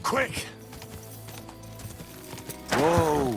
quick! Whoa!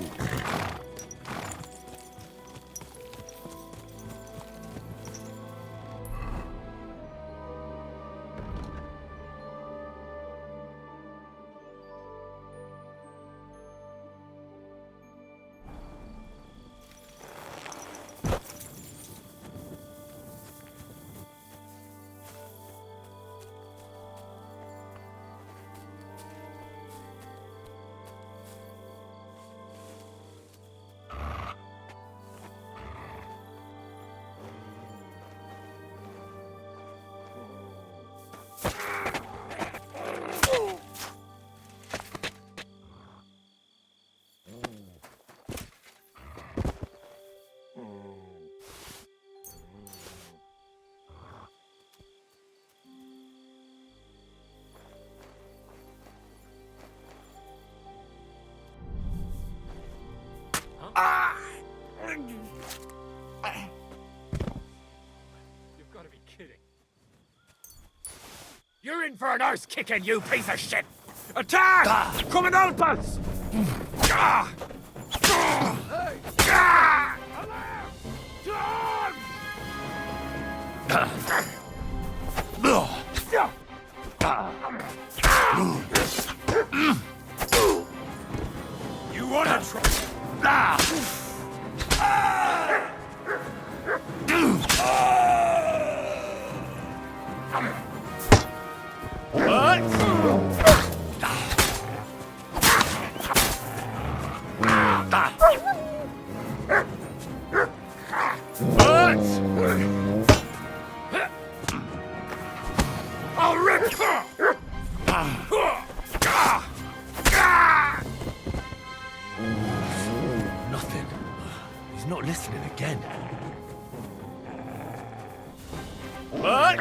You've got to be kidding. You're in for an arse kicking, you piece of shit! Attack! Come and help us! You wanna try? I'll rip! Nothing. He's not listening again. What?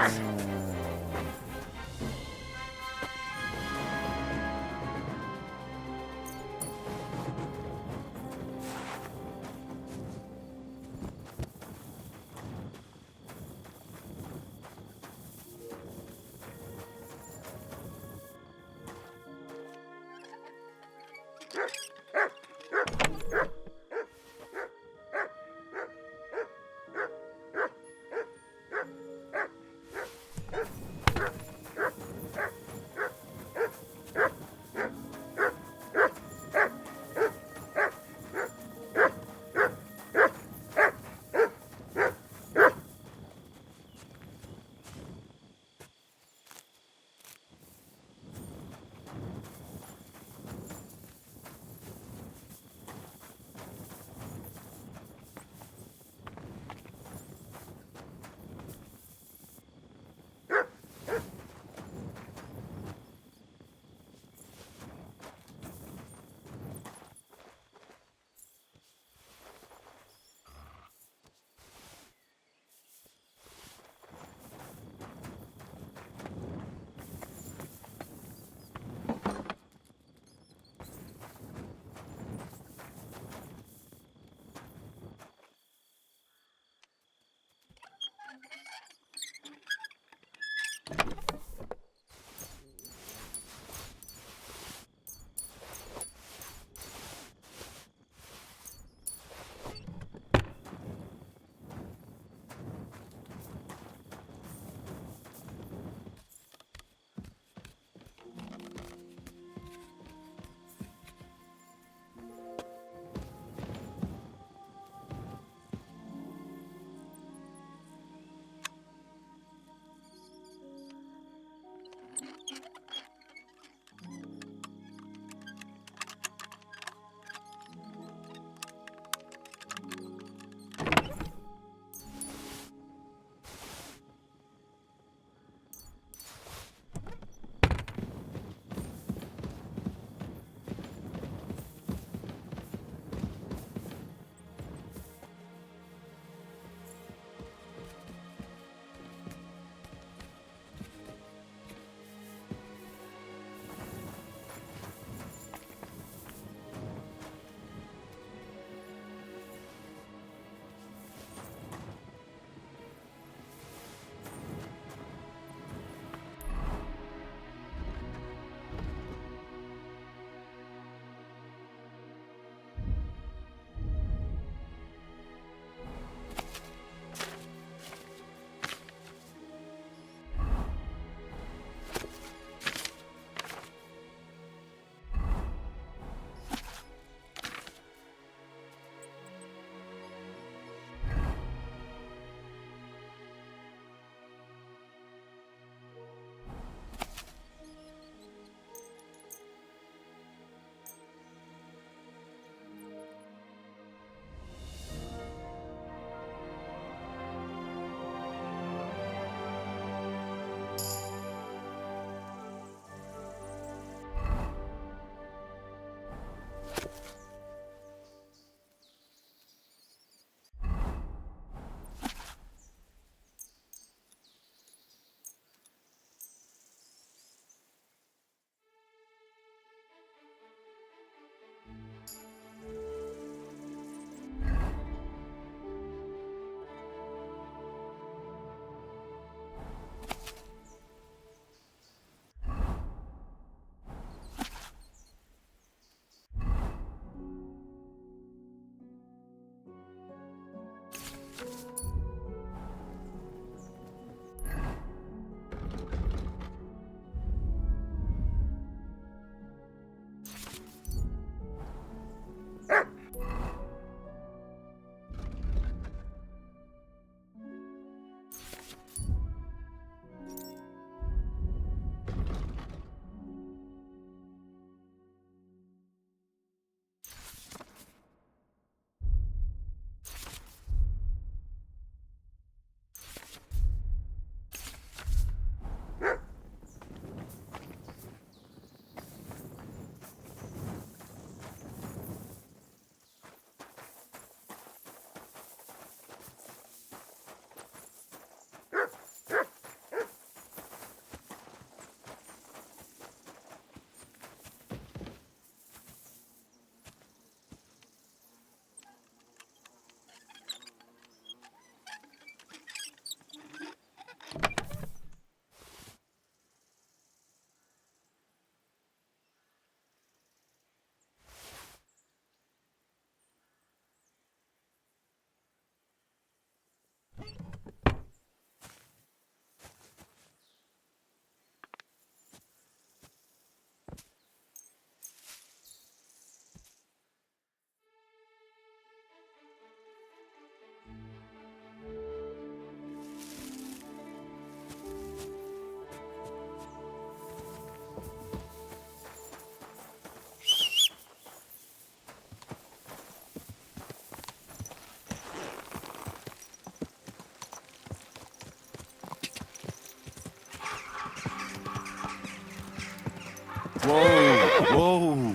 Whoa, whoa.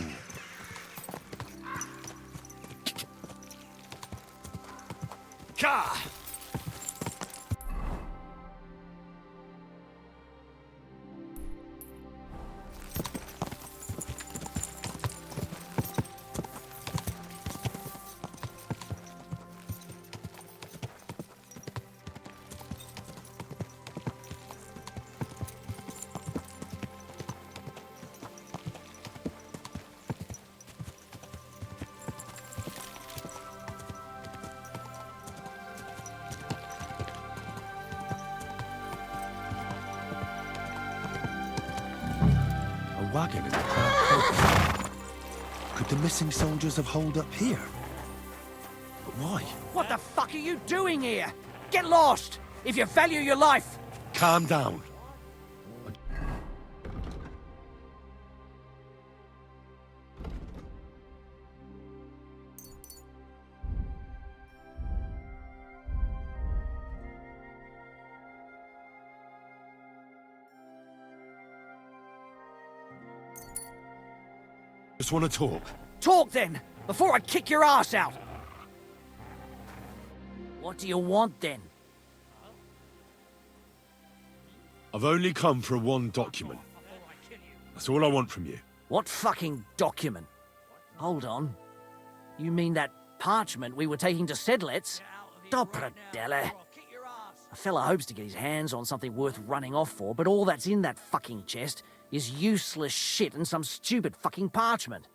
Car! A wagon in the crowd. Could the missing soldiers have holed up here? But why? What the fuck are you doing here? Get lost! If you value your life! Calm down. Just want to talk. Talk then, before I kick your ass out! What do you want then? I've only come for one document. That's all I want from you. What fucking document? Hold on. You mean that parchment we were taking to Sedlets? Dopradelle. A fella hopes to get his hands on something worth running off for, but all that's in that fucking chest is useless shit and some stupid fucking parchment.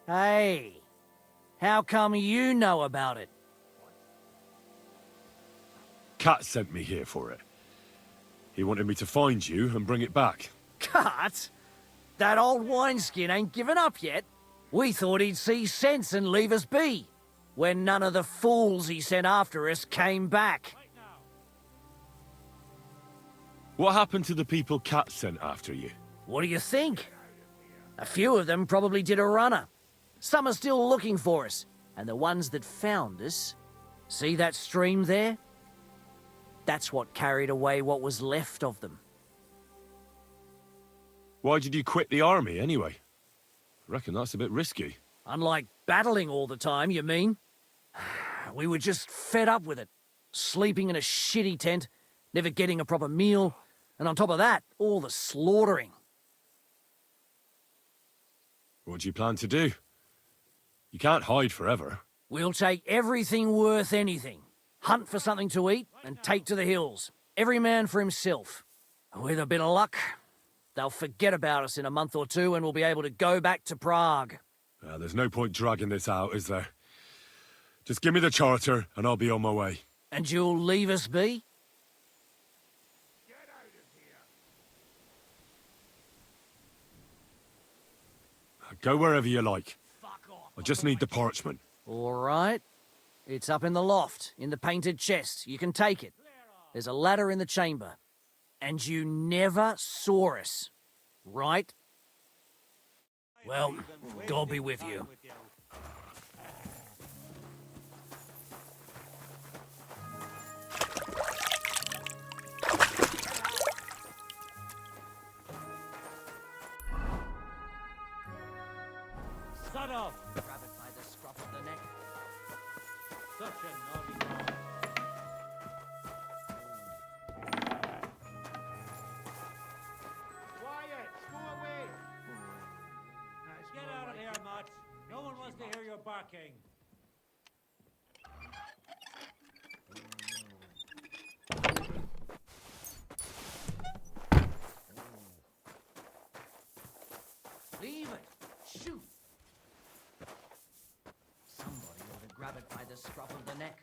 Hey, how come you know about it? Cat sent me here for it. He wanted me to find you and bring it back. Cut? That old wineskin ain't given up yet. We thought he'd see sense and leave us be, when none of the fools he sent after us came back. What happened to the people Cat sent after you? What do you think? A few of them probably did a runner. Some are still looking for us, and the ones that found us... See that stream there? That's what carried away what was left of them. Why did you quit the army, anyway? I reckon that's a bit risky. Unlike battling all the time, you mean? We were just fed up with it. Sleeping in a shitty tent, never getting a proper meal, and on top of that, all the slaughtering. What do you plan to do? You can't hide forever. We'll take everything worth anything. Hunt for something to eat and take to the hills. Every man for himself. With a bit of luck, they'll forget about us in a month or two and we'll be able to go back to Prague. There's no point dragging this out, is there? Just give me the charter and I'll be on my way. And you'll leave us be? Go wherever you like. I just need the parchment. All right. It's up in the loft, in the painted chest. You can take it. There's a ladder in the chamber. And you never saw us, right? Well, God be with you. Shut up! Grab it by the scruff of the neck. Such a naughty dog. Quiet! Go away! Get out of here, Matt. No one wants to hear your barking. Leave it. Shoot. Somebody ought to grab it by the scruff of the neck.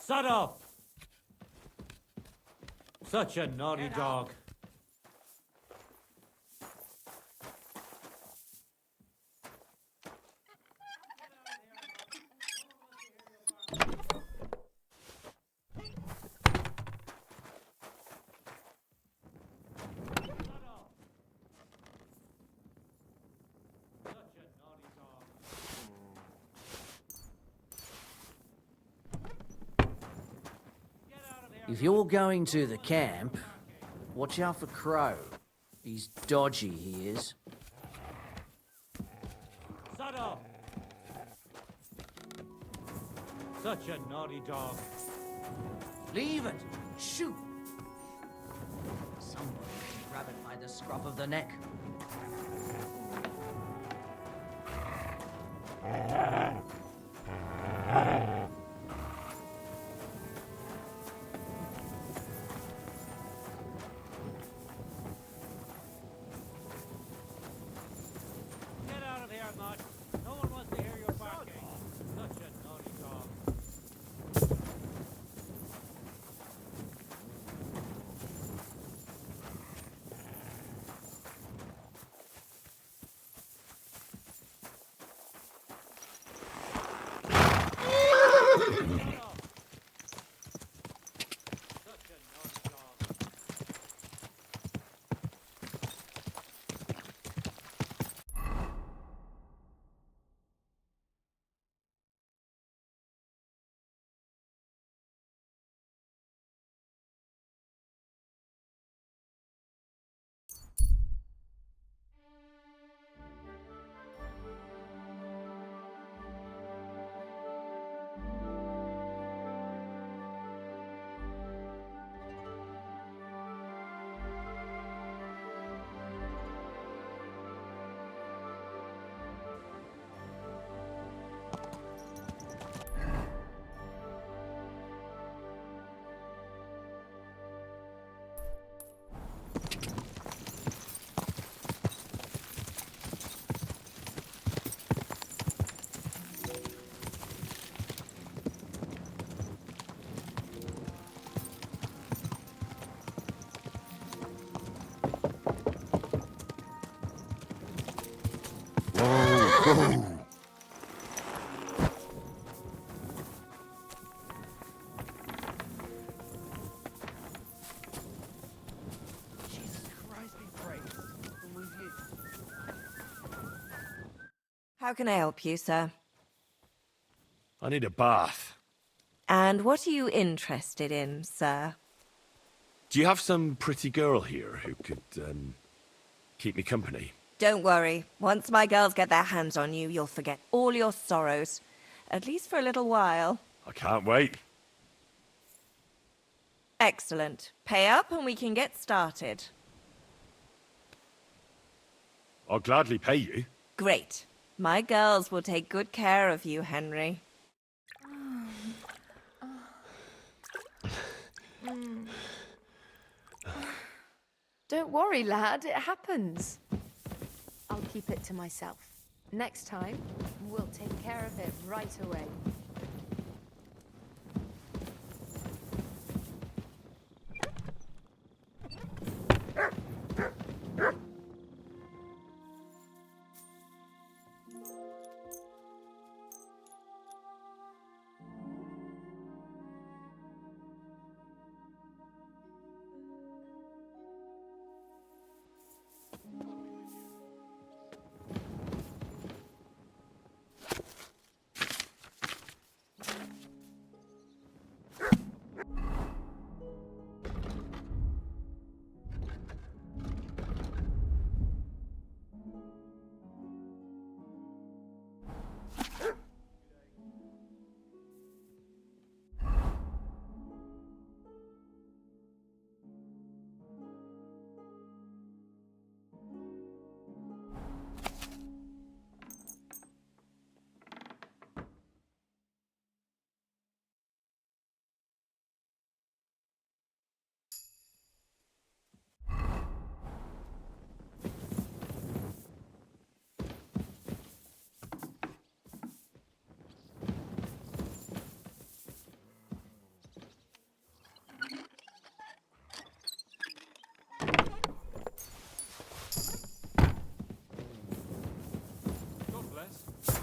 Shut up! Such a naughty dog. If you're going to the camp, watch out for Crow. He's dodgy, he is. Shut up! Such a naughty dog. Leave it. Shoot. Somebody can grab it by the scruff of the neck. Get out of here, Matt. No one wants to hear your barking. Such a naughty dog. Jesus Christ be praised. I'm with you. How can I help you, sir? I need a bath. And what are you interested in, sir? Do you have some pretty girl here who could, keep me company? Don't worry. Once my girls get their hands on you, you'll forget all your sorrows. At least for a little while. I can't wait. Excellent. Pay up and we can get started. I'll gladly pay you. Great. My girls will take good care of you, Henry. Don't worry, lad. It happens. I'll keep it to myself. Next time, we'll take care of it right away.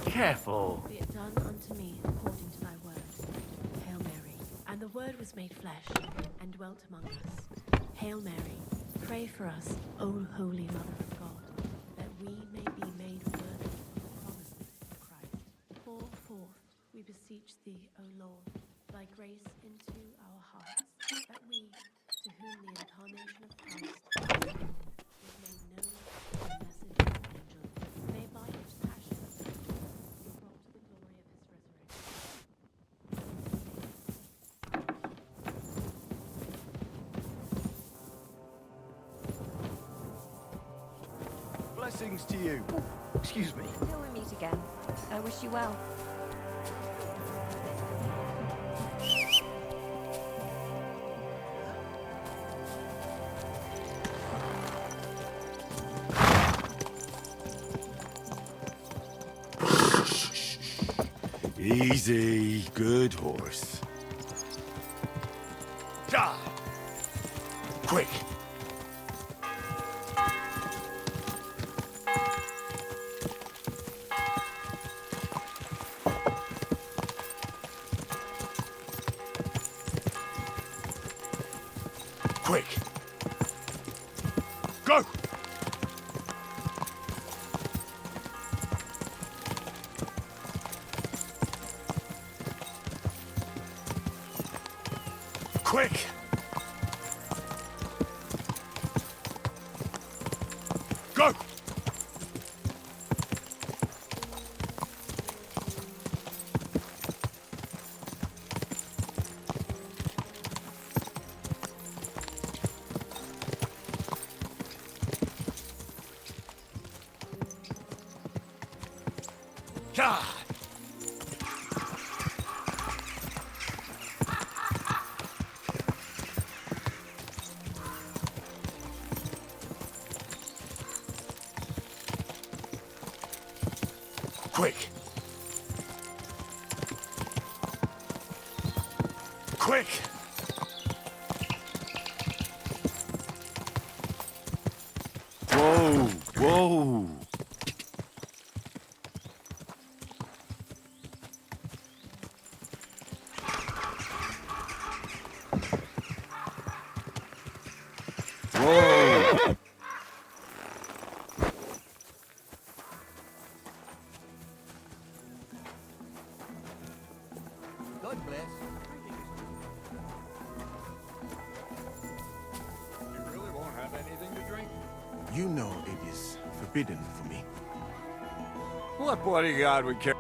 Careful. Be it done unto me according to thy word. Hail Mary. And the word was made flesh and dwelt among us. Hail Mary. Pray for us, O Holy Mother of God, that we may be made worthy of the promises of Christ. Pour forth, we beseech thee, O Lord, thy grace into our hearts, that we, to whom the incarnation of Christ was made known by the message of an angel, may by his passion be brought to the glory of his resurrection. Blessings to you. Excuse me. Till we meet again. I wish you well. Easy, good horse. Die! Quick! Quick! Go! Quick! Go! God! Quick! Quick! Whoa! Whoa! Whoa! God bless. You really won't have anything to drink? You know it is forbidden for me. What bodyguard would care?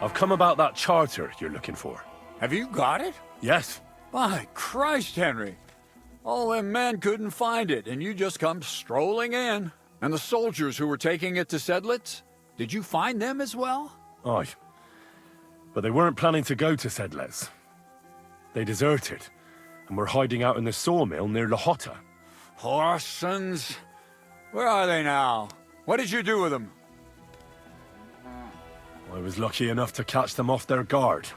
I've come about that charter you're looking for. Have you got it? Yes. By Christ, Henry. All them men couldn't find it, and you just come strolling in. And the soldiers who were taking it to Sedlitz, did you find them as well? Aye. But they weren't planning to go to Sedlitz. They deserted, and were hiding out in the sawmill near Lahota. Horsons. Where are they now? What did you do with them? I was lucky enough to catch them off their guard.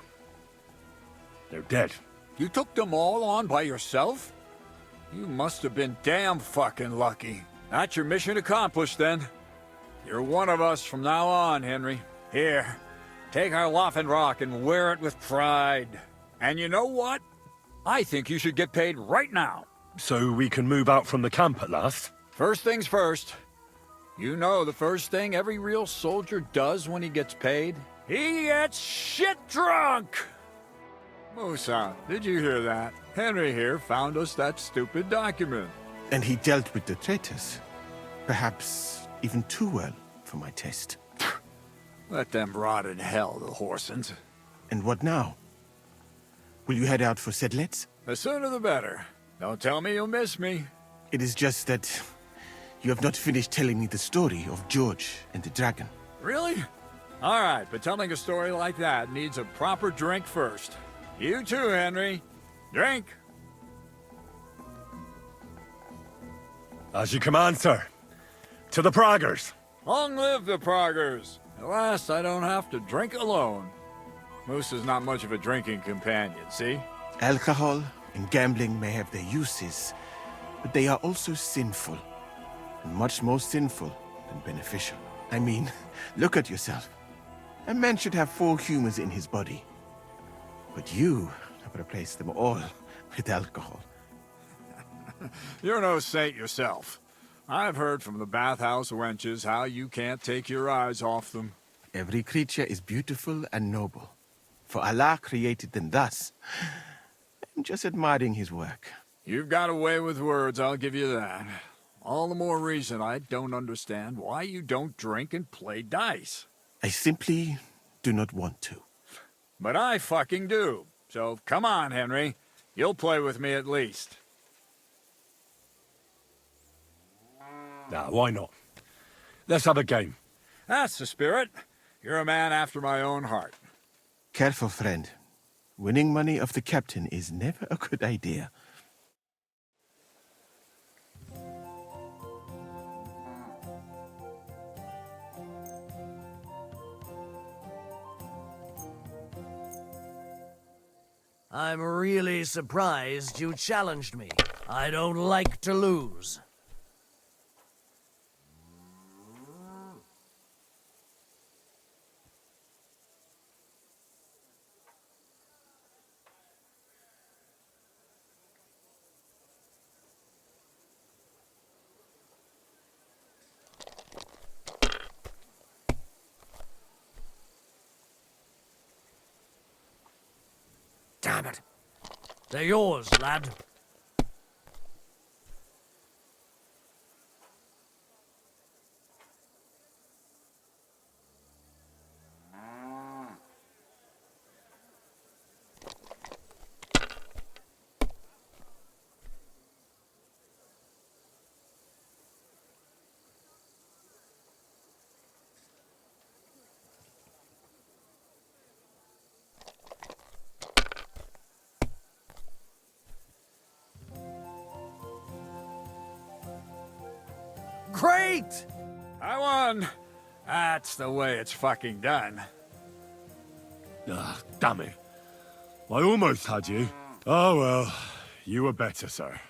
They're dead. You took them all on by yourself? You must have been damn fucking lucky. That's your mission accomplished, then. You're one of us from now on, Henry. Here, take our Rock and wear it with pride. And you know what? I think you should get paid right now. So we can move out from the camp at last? First things first. You know the first thing every real soldier does when he gets paid? He gets shit drunk! Musa, did you hear that? Henry here found us that stupid document. And he dealt with the traitors. Perhaps even too well for my taste. Let them rot in hell, the Horsons. And what now? Will you head out for Sedlitz? The sooner the better. Don't tell me you'll miss me. It is just that you have not finished telling me the story of George and the dragon. Really? All right, but telling a story like that needs a proper drink first. You too, Henry. Drink. As you command, sir. To the Praggers. Long live the Praggers. At last, I don't have to drink alone. Moose is not much of a drinking companion, see? Alcohol and gambling may have their uses, but they are also sinful. And much more sinful than beneficial. I mean, look at yourself. A man should have 4 humors in his body. But you have replaced them all with alcohol. You're no saint yourself. I've heard from the bathhouse wenches how you can't take your eyes off them. Every creature is beautiful and noble. For Allah created them thus. I'm just admiring his work. You've got a way with words, I'll give you that. All the more reason I don't understand why you don't drink and play dice. I simply do not want to. But I fucking do. So come on, Henry. You'll play with me at least. Nah, why not? Let's have a game. That's the spirit. You're a man after my own heart. Careful, friend. Winning money off the captain is never a good idea. I'm really surprised you challenged me. I don't like to lose. Damn it. They're yours, lad. Great! I won. That's the way it's fucking done. Ah, damn it. I almost had you. Oh well, you were better, sir.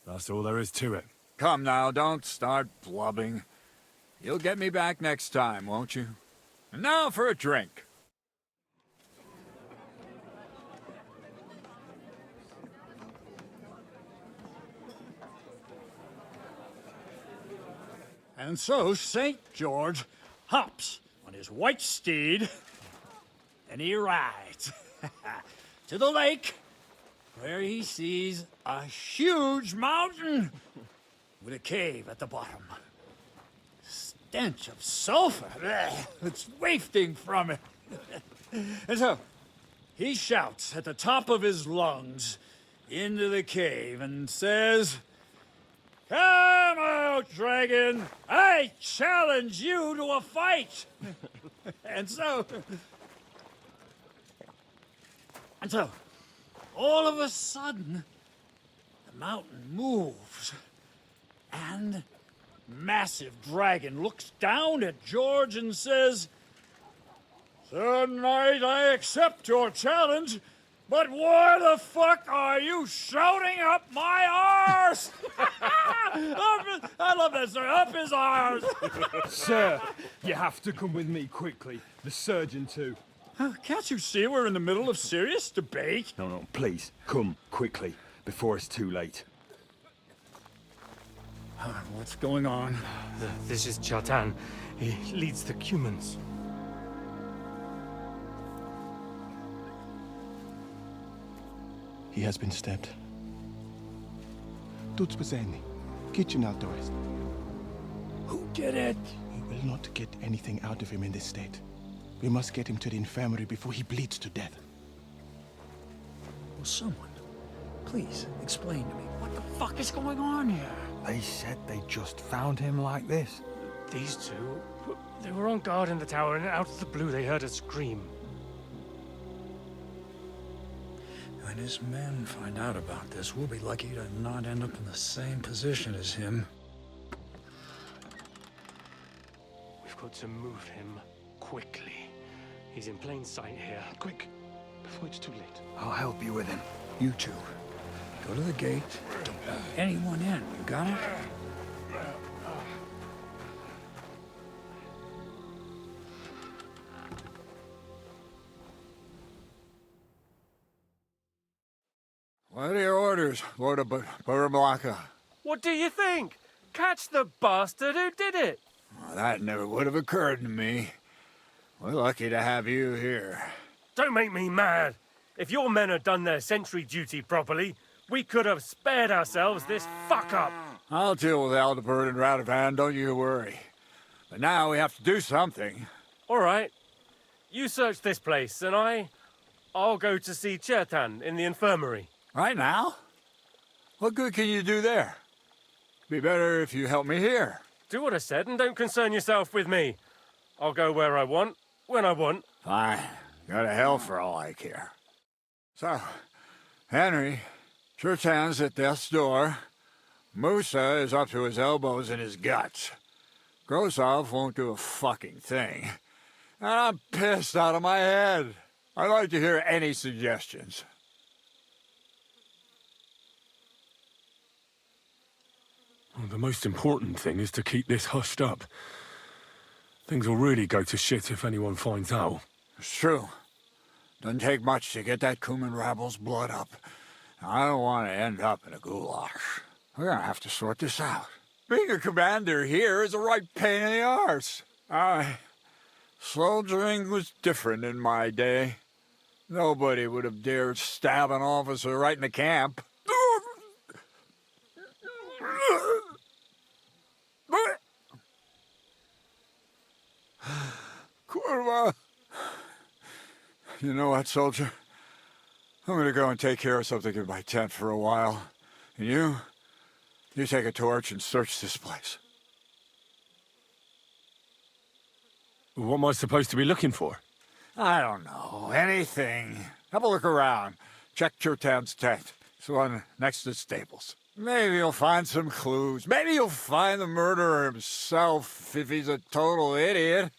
That's all there is to it. Come now, don't start blubbing. You'll get me back next time, won't you? And now for a drink. And so St. George hops on his white steed, and he rides to the lake, where he sees a huge mountain with a cave at the bottom. Stench of sulfur, it's wafting from it. And so he shouts at the top of his lungs, into the cave and says, "Come out, dragon! I challenge you to a fight!" And so, all of a sudden, the mountain moves, and massive dragon looks down at George and says, "Sir Knight, I accept your challenge, but why the fuck are you shouting up my arse?" I love that, sir. Up his arse. Sir, you have to come with me quickly. The surgeon too. Can't you see we're in the middle of serious debate? No, please, come quickly, before it's too late. What's going on? This is Chatan. He leads the Cumans. He has been stabbed. Tuts bezeni. Kitchen outdoors. Who did it? We will not get anything out of him in this state. We must get him to the infirmary before he bleeds to death. Will someone please explain to me what the fuck is going on here? They said they just found him like this. These two, they were on guard in the tower, and out of the blue they heard a scream. When his men find out about this, we'll be lucky to not end up in the same position as him. We've got to move him quickly. He's in plain sight here. Quick, before it's too late. I'll help you with him. You two, go to the gate. Don't let anyone in. You got it? What are your orders, Lord of Burramlaka? What do you think? Catch the bastard who did it! Well, that never would have occurred to me. We're lucky to have you here. Don't make me mad. If your men had done their sentry duty properly, we could have spared ourselves this fuck-up. I'll deal with Aldebert and Radovan, don't you worry. But now we have to do something. All right. You search this place, and I'll go to see Chertan in the infirmary. Right now? What good can you do there? Be better if you help me here. Do what I said, and don't concern yourself with me. I'll go where I want, when I want. Fine. Go to hell for all I care. So, Henry, Chertan's at death's door. Musa is up to his elbows in his guts. Grosov won't do a fucking thing. And I'm pissed out of my head. I'd like to hear any suggestions. Well, the most important thing is to keep this hushed up. Things will really go to shit if anyone finds out. It's true. Doesn't take much to get that Kuman rabble's blood up. I don't want to end up in a goulash. We're gonna have to sort this out. Being a commander here is a right pain in the arse. Soldiering was different in my day. Nobody would have dared stab an officer right in the camp. Kurva! You know what, soldier? I'm gonna go and take care of something in my tent for a while. And you take a torch and search this place. What am I supposed to be looking for? I don't know. Anything. Have a look around. Check Chertan's tent. It's the one next to the stables. Maybe you'll find some clues. Maybe you'll find the murderer himself if he's a total idiot.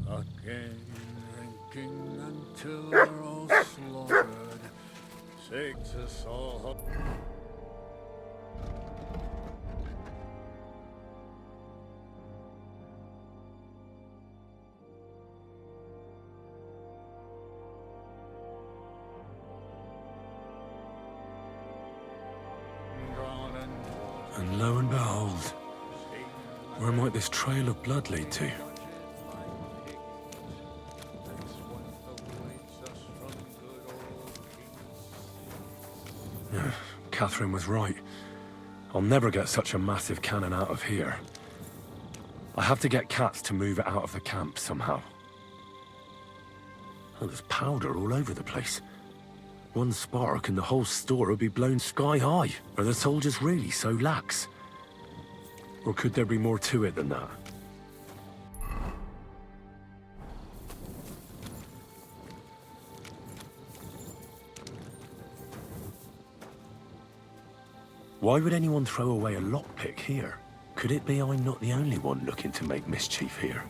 Fucking drinking until we're all slaughtered. Takes us all. And lo and behold, where might this trail of blood lead to? Yeah, Catherine was right. I'll never get such a massive cannon out of here. I have to get Katz to move it out of the camp somehow. Oh, there's powder all over the place. One spark and the whole store would be blown sky high. Are the soldiers really so lax? Or could there be more to it than that? Why would anyone throw away a lockpick here? Could it be I'm not the only one looking to make mischief here?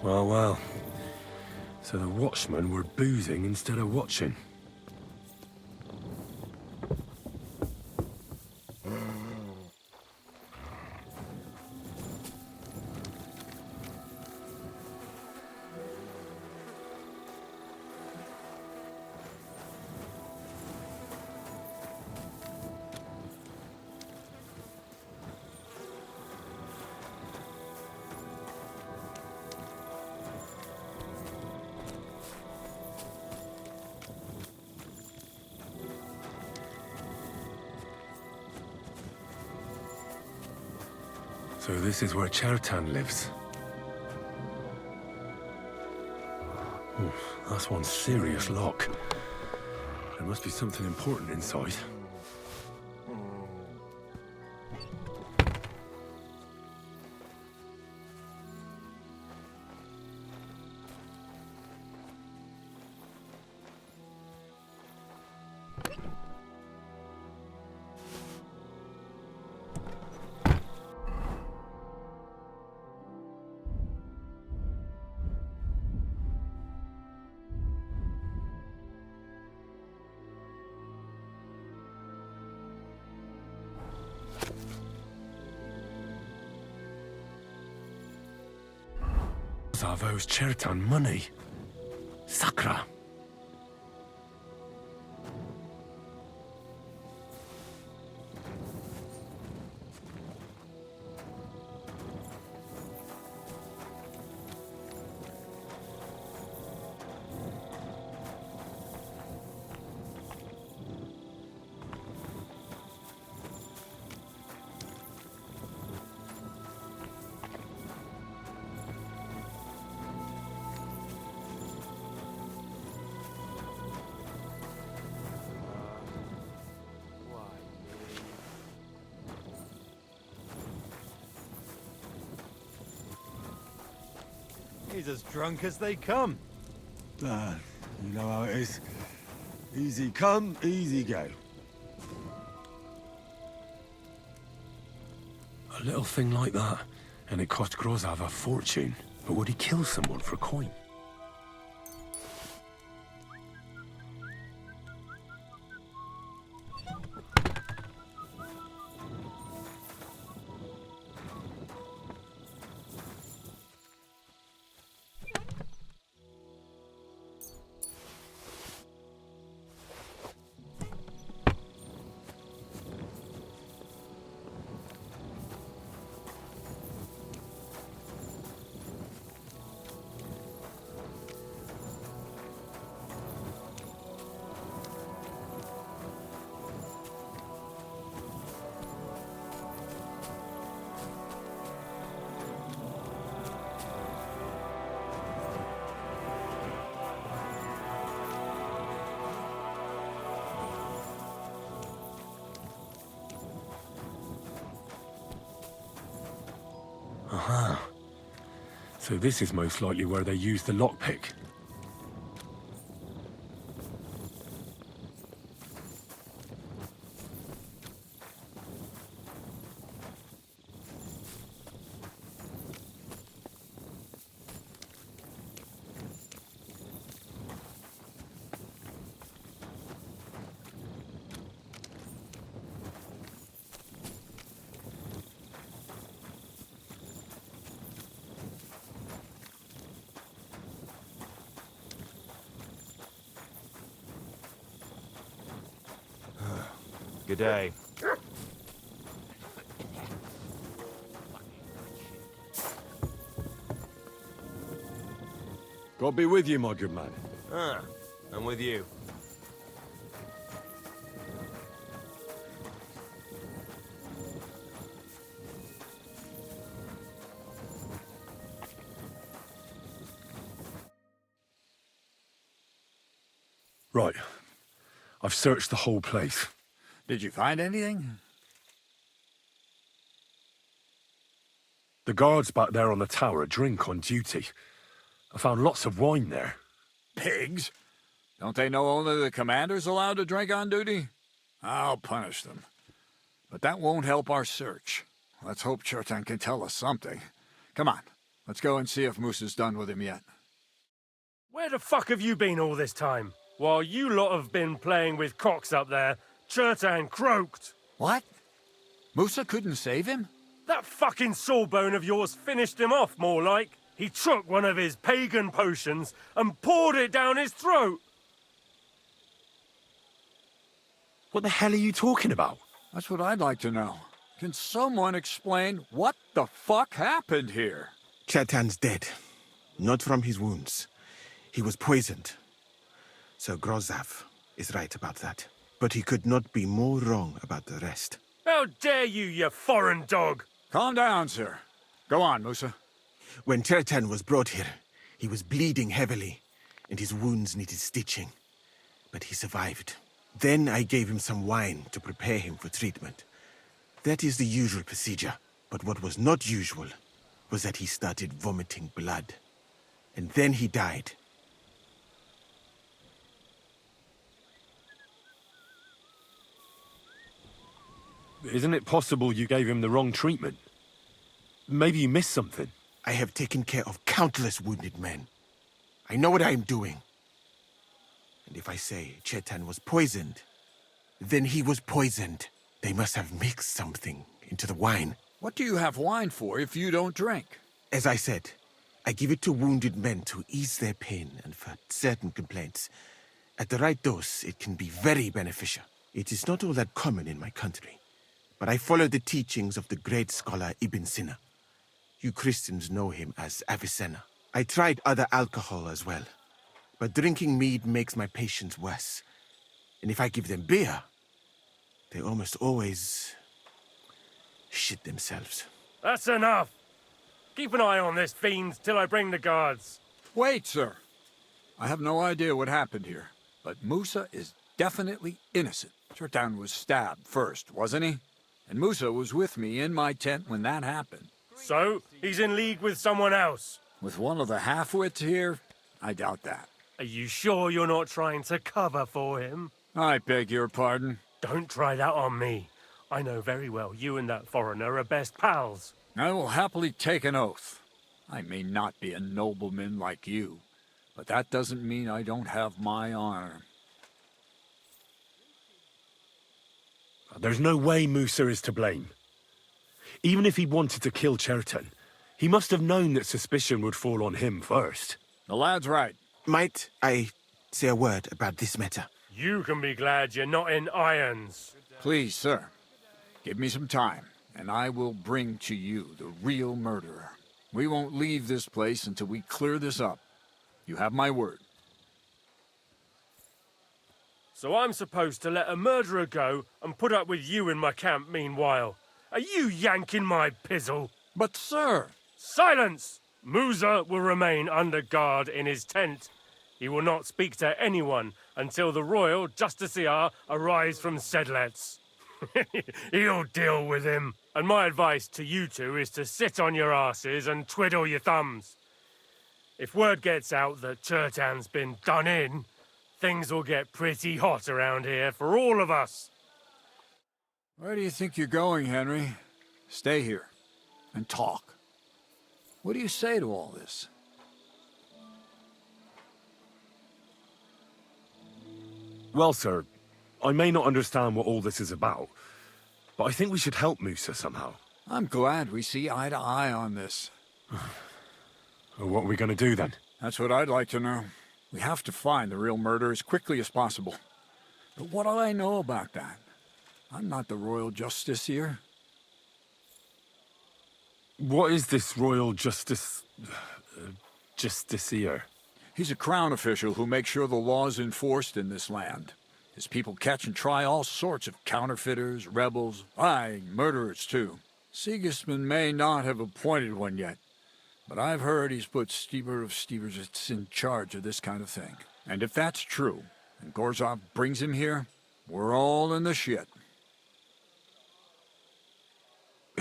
Well, well. So the watchmen were boozing instead of watching. So this is where Chertan lives. That's one serious lock. There must be something important inside. Zavo's Chertan money. Sakra. He's as drunk as they come. Ah, you know how it is. Easy come, easy go. A little thing like that, and it cost Grozav a fortune. But would he kill someone for coin? Aha. So this is most likely where they used the lockpick. Good day. God be with you, my good man. Ah, I'm with you. Right. I've searched the whole place. Did you find anything? The guards back there on the tower drink on duty. I found lots of wine there. Pigs? Don't they know only the commander's allowed to drink on duty? I'll punish them. But that won't help our search. Let's hope Chertan can tell us something. Come on, let's go and see if Moose is done with him yet. Where the fuck have you been all this time? While you lot have been playing with cocks up there, Chertan croaked. What? Musa couldn't save him? That fucking sawbone of yours finished him off, more like. He took one of his pagan potions and poured it down his throat. What the hell are you talking about? That's what I'd like to know. Can someone explain what the fuck happened here? Chertan's dead. Not from his wounds. He was poisoned. Sir Grozav is right about that. But he could not be more wrong about the rest. How dare you, you foreign dog! Calm down, sir. Go on, Musa. When Chertan was brought here, he was bleeding heavily, and his wounds needed stitching. But he survived. Then I gave him some wine to prepare him for treatment. That is the usual procedure. But what was not usual was that he started vomiting blood. And then he died. Isn't it possible you gave him the wrong treatment? Maybe you missed something. I have taken care of countless wounded men. I know what I am doing. And if I say Chertan was poisoned, then he was poisoned. They must have mixed something into the wine. What do you have wine for if you don't drink? As I said, I give it to wounded men to ease their pain and for certain complaints. At the right dose, it can be very beneficial. It is not all that common in my country. But I follow the teachings of the great scholar Ibn Sina. You Christians know him as Avicenna. I tried other alcohol as well, but drinking mead makes my patients worse. And if I give them beer, they almost always shit themselves. That's enough! Keep an eye on this fiend till I bring the guards. Wait, sir. I have no idea what happened here, but Musa is definitely innocent. Chertan was stabbed first, wasn't he? And Musa was with me in my tent when that happened. So, he's in league with someone else? With one of the half-wits here? I doubt that. Are you sure you're not trying to cover for him? I beg your pardon. Don't try that on me. I know very well you and that foreigner are best pals. I will happily take an oath. I may not be a nobleman like you, but that doesn't mean I don't have my honor. There's no way Musa is to blame. Even if he wanted to kill Chertan, he must have known that suspicion would fall on him first. The lad's right. Might I say a word about this matter? You can be glad you're not in irons. Please, sir. Give me some time, and I will bring to you the real murderer. We won't leave this place until we clear this up. You have my word. So I'm supposed to let a murderer go and put up with you in my camp meanwhile. Are you yanking my pizzle? But, sir... Silence! Musa will remain under guard in his tent. He will not speak to anyone until the royal justiciar arrives from Sedlets. He'll deal with him. And my advice to you two is to sit on your asses and twiddle your thumbs. If word gets out that Chertan's been done in, things will get pretty hot around here for all of us. Where do you think you're going, Henry? Stay here and talk. What do you say to all this? Well, sir, I may not understand what all this is about, but I think we should help Musa somehow. I'm glad we see eye to eye on this. What are we going to do then? That's what I'd like to know. We have to find the real murderer as quickly as possible. But what do I know about that? I'm not the royal justiciar. What is this royal justiciar? He's a crown official who makes sure the law's enforced in this land. His people catch and try all sorts of counterfeiters, rebels, aye, murderers too. Sigismund may not have appointed one yet, but I've heard he's put Stieber of Stiebersitz in charge of this kind of thing. And if that's true, and Gorzov brings him here, we're all in the shit.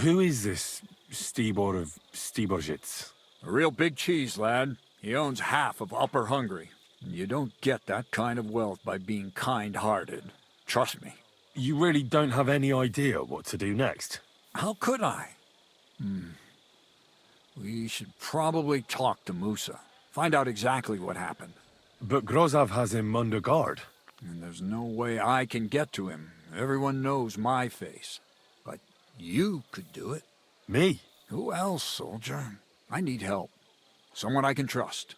Who is this Stibor of Stiebersitz? A real big cheese, lad. He owns half of Upper Hungary. You don't get that kind of wealth by being kind-hearted. Trust me. You really don't have any idea what to do next? How could I? We should probably talk to Musa. Find out exactly what happened. But Grozov has him under guard. And there's no way I can get to him. Everyone knows my face. But you could do it. Me? Who else, soldier? I need help. Someone I can trust.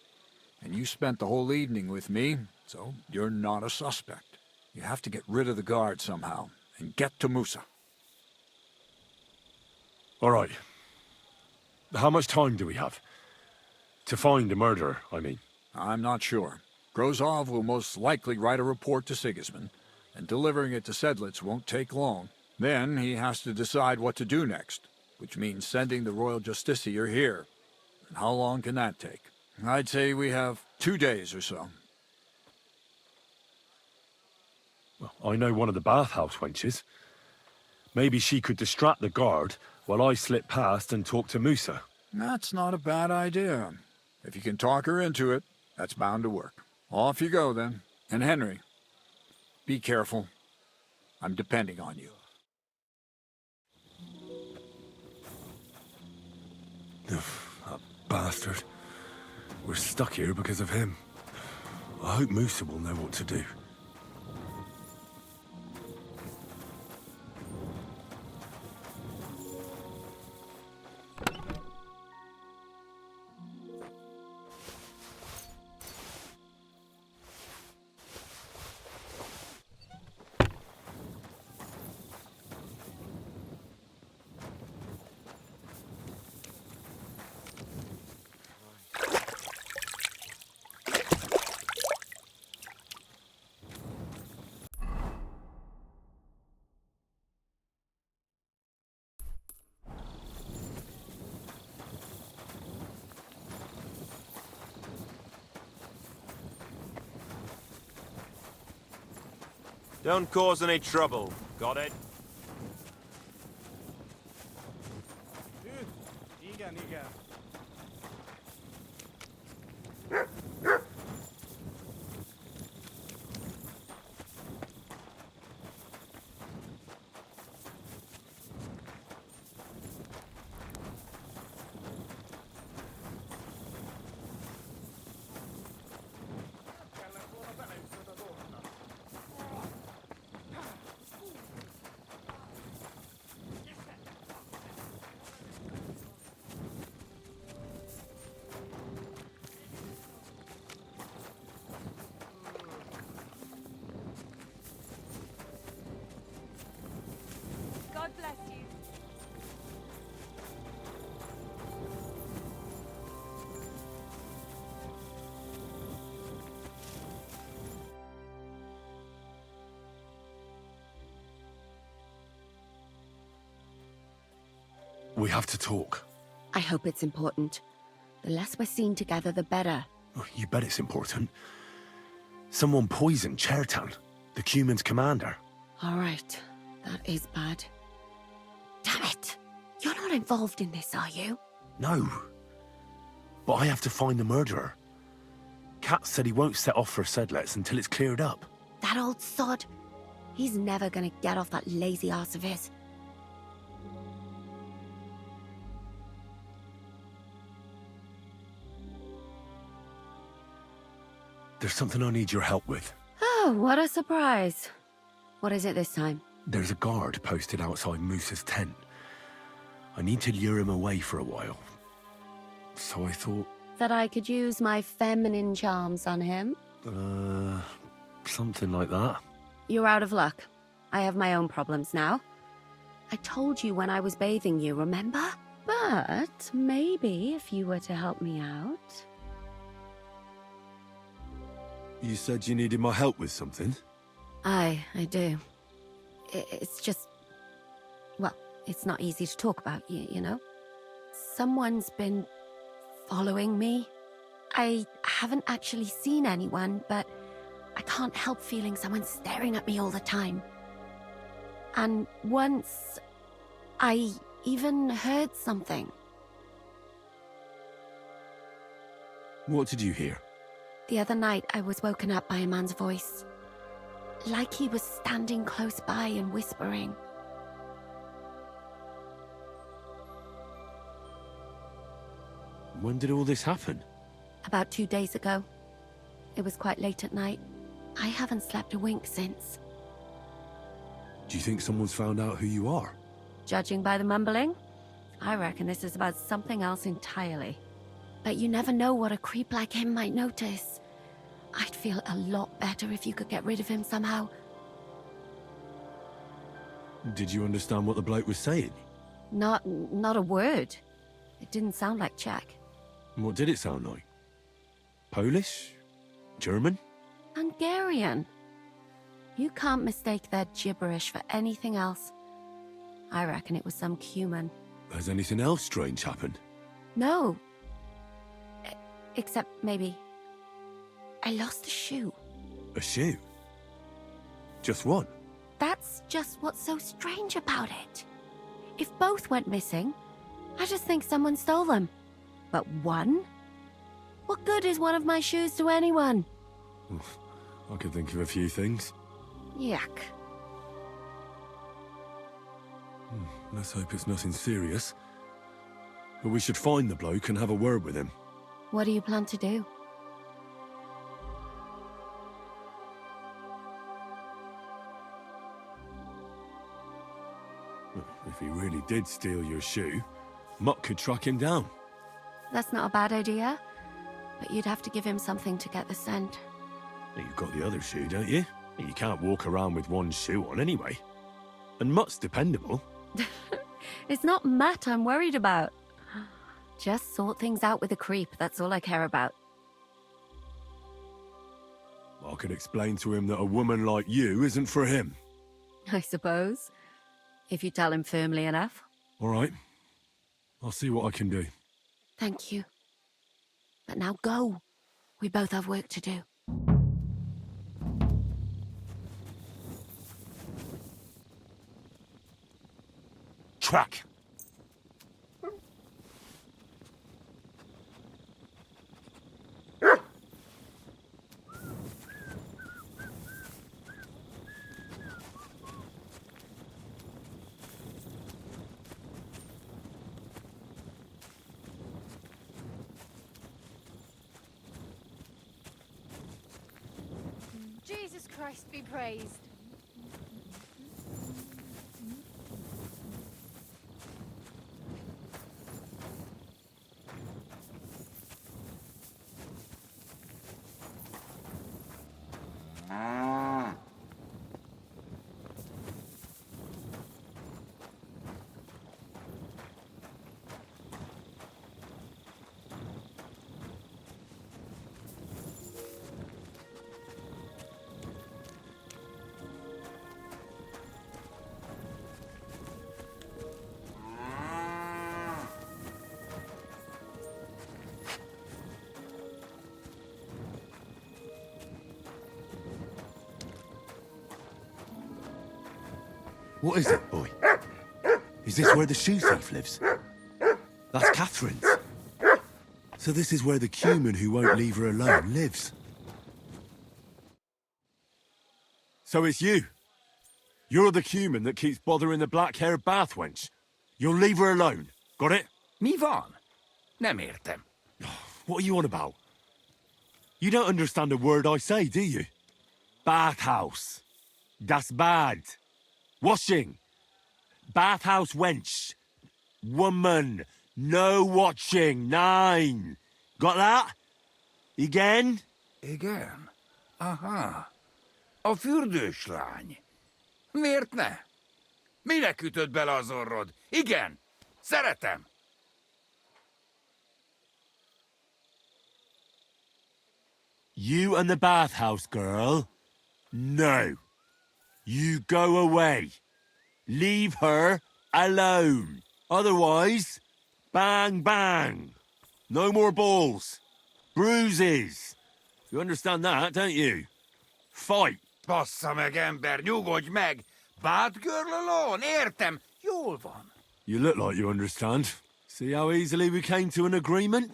And you spent the whole evening with me, so you're not a suspect. You have to get rid of the guard somehow, and get to Musa. All right. How much time do we have? To find the murderer, I mean. I'm not sure. Grozov will most likely write a report to Sigismund, and delivering it to Sedlitz won't take long. Then he has to decide what to do next, which means sending the Royal Justiciar here. And how long can that take? I'd say we have 2 days or so. Well, I know one of the bathhouse wenches. Maybe she could distract the guard while I slip past and talk to Musa. That's not a bad idea. If you can talk her into it, that's bound to work. Off you go, then. And Henry, be careful. I'm depending on you. That bastard. We're stuck here because of him. I hope Musa will know what to do. Don't cause any trouble. Got it? God bless you. We have to talk. I hope it's important. The less we're seen together, the better. Oh, you bet it's important. Someone poisoned Chertan, the Cuman's commander. All right. That is bad. Damn it! You're not involved in this, are you? No. But I have to find the murderer. Kat said he won't set off for Sedlitz until it's cleared up. That old sod. He's never gonna get off that lazy ass of his. There's something I need your help with. Oh, what a surprise. What is it this time? There's a guard posted outside Musa's tent. I need to lure him away for a while. So I thought... That I could use my feminine charms on him? Something like that. You're out of luck. I have my own problems now. I told you when I was bathing you, remember? But maybe if you were to help me out... You said you needed my help with something? I do. It's just... Well, it's not easy to talk about, you know? Someone's been following me. I haven't actually seen anyone, but I can't help feeling someone staring at me all the time. And once, I even heard something. What did you hear? The other night, I was woken up by a man's voice. Like he was standing close by and whispering. When did all this happen? About 2 days ago. It was quite late at night. I haven't slept a wink since. Do you think someone's found out who you are? Judging by the mumbling, I reckon this is about something else entirely. But you never know what a creep like him might notice. I'd feel a lot better if you could get rid of him somehow. Did you understand what the bloke was saying? Not a word. It didn't sound like Czech. What did it sound like? Polish? German? Hungarian. You can't mistake their gibberish for anything else. I reckon it was some Cuman. Has anything else strange happened? No. Except maybe... I lost a shoe. A shoe? Just one? That's just what's so strange about it. If both went missing, I just think someone stole them. But one? What good is one of my shoes to anyone? I could think of a few things. Yuck. Let's hope it's nothing serious. But we should find the bloke and have a word with him. What do you plan to do? If he really did steal your shoe, Mutt could track him down. That's not a bad idea. But you'd have to give him something to get the scent. You've got the other shoe, don't you? You can't walk around with one shoe on anyway. And Mutt's dependable. It's not Matt I'm worried about. Just sort things out with a creep, that's all I care about. I could explain to him that a woman like you isn't for him. I suppose. If you tell him firmly enough. All right. I'll see what I can do. Thank you. But now go. We both have work to do. Track. Jesus Christ be praised. What is it, boy? Is this where the shoe thief lives? That's Catherine's. So this is where the Cuman who won't leave her alone lives. So it's you. You're the Cuman that keeps bothering the black-haired bath wench. You'll leave her alone. Got it? Mi van? Nem értem. What are you on about? You don't understand a word I say, do you? Bathhouse. Das Bad. Washing. Bathhouse wench. Woman. No watching. 9. Got that? Again? Igen. Aha. A fürdős lány. Miért ne? Minek ütött bele az orrod? Igen. Szeretem. You and the bathhouse girl? No. You go away. Leave her alone. Otherwise, bang, bang. No more balls. Bruises. You understand that, don't you? Fight. Bassza meg, ember, nyugodj meg! Batgirl alone, értem, jól van. You look like you understand. See how easily we came to an agreement?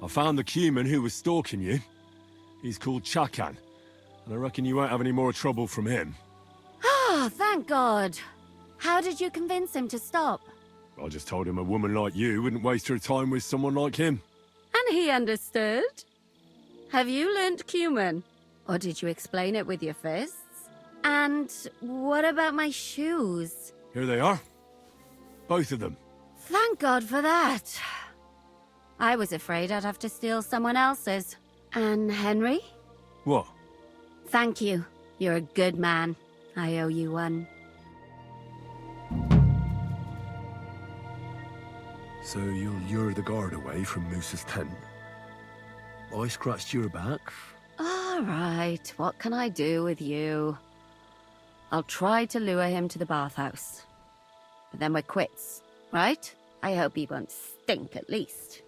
I found the Cuman who was stalking you. He's called Chakan, and I reckon you won't have any more trouble from him. Ah, thank God. How did you convince him to stop? I just told him a woman like you wouldn't waste her time with someone like him. And he understood? Have you learnt Cuman? Or did you explain it with your fists? And what about my shoes? Here they are. Both of them. Thank God for that. I was afraid I'd have to steal someone else's. And Henry? What? Thank you. You're a good man. I owe you one. So you'll lure the guard away from Moose's tent? I scratched your back. All right, what can I do with you? I'll try to lure him to the bathhouse. But then we're quits, right? I hope he won't stink at least.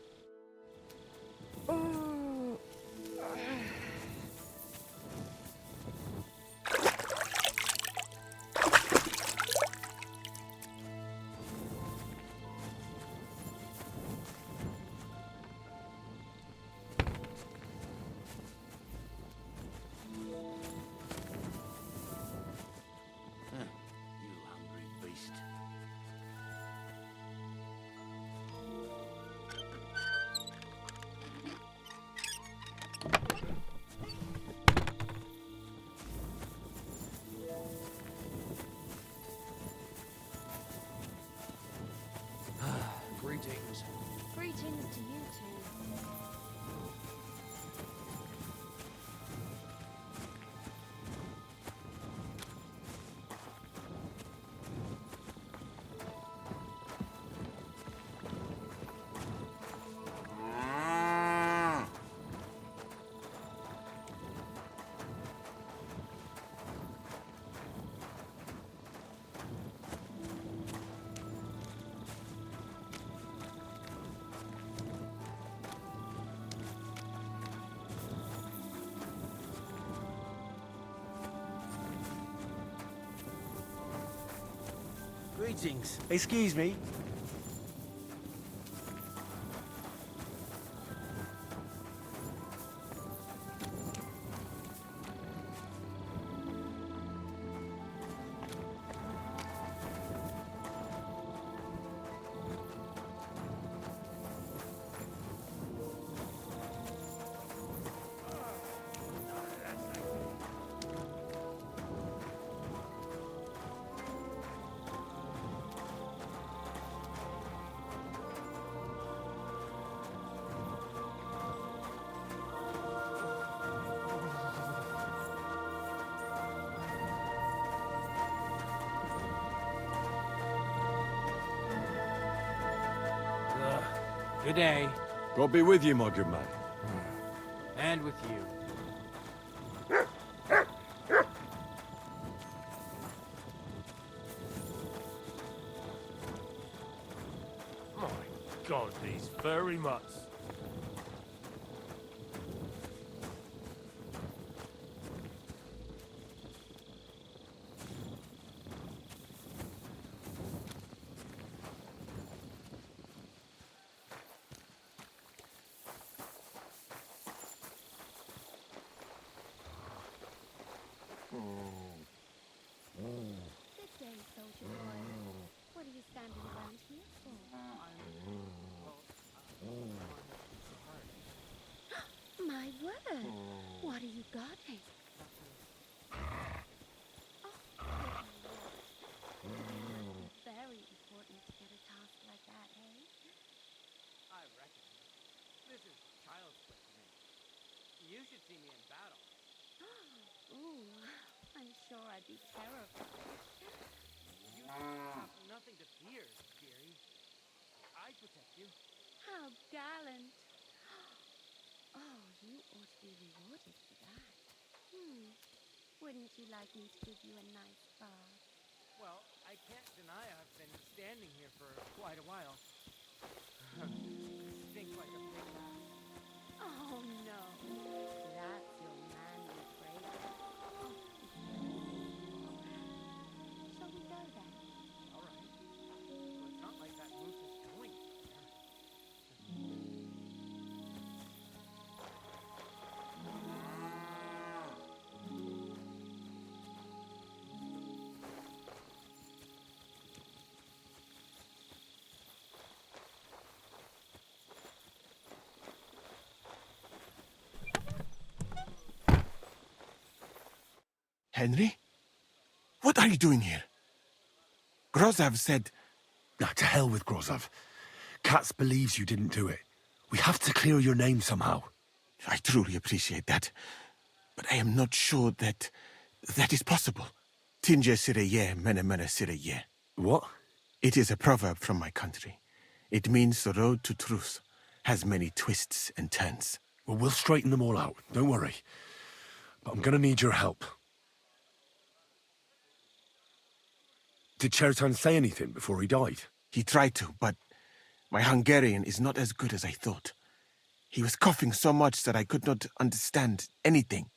Greetings. Greetings to you too. Greetings. Excuse me. Good day. God be with you, my good man. And with you. My God, these furry mutts. Good day, soldier boy. What are you standing around here for? My word! sure I'd be terrified. You have nothing to fear, dearie. I protect you. How gallant. Oh, you ought to be rewarded for that. Wouldn't you like me to give you a nice bath? Well, I can't deny I've been standing here for quite a while. Think like a big man. Oh, no. That's your manly trait. Oh, shall we go then? All right. Well, it's not like that roof is going anywhere. Henry? What are you doing here? Grozav said... Nah, to hell with Grozav. Katz believes you didn't do it. We have to clear your name somehow. I truly appreciate that. But I am not sure that is possible. Tinje sireye, mene mene sireye. What? It is a proverb from my country. It means the road to truth has many twists and turns. Well, we'll straighten them all out. Don't worry. But I'm gonna need your help. Did Chertan say anything before he died? He tried to, but my Hungarian is not as good as I thought. He was coughing so much that I could not understand anything.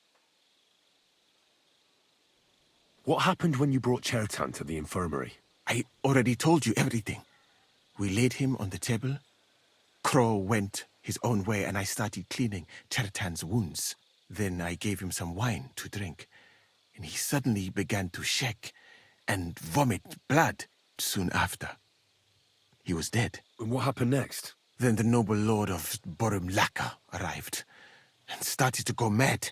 What happened when you brought Chertan to the infirmary? I already told you everything. We laid him on the table. Crow went his own way and I started cleaning Chertan's wounds. Then I gave him some wine to drink. And he suddenly began to shake and vomit blood soon after. He was dead. And what happened next? Then the noble lord of Borumlaka arrived and started to go mad.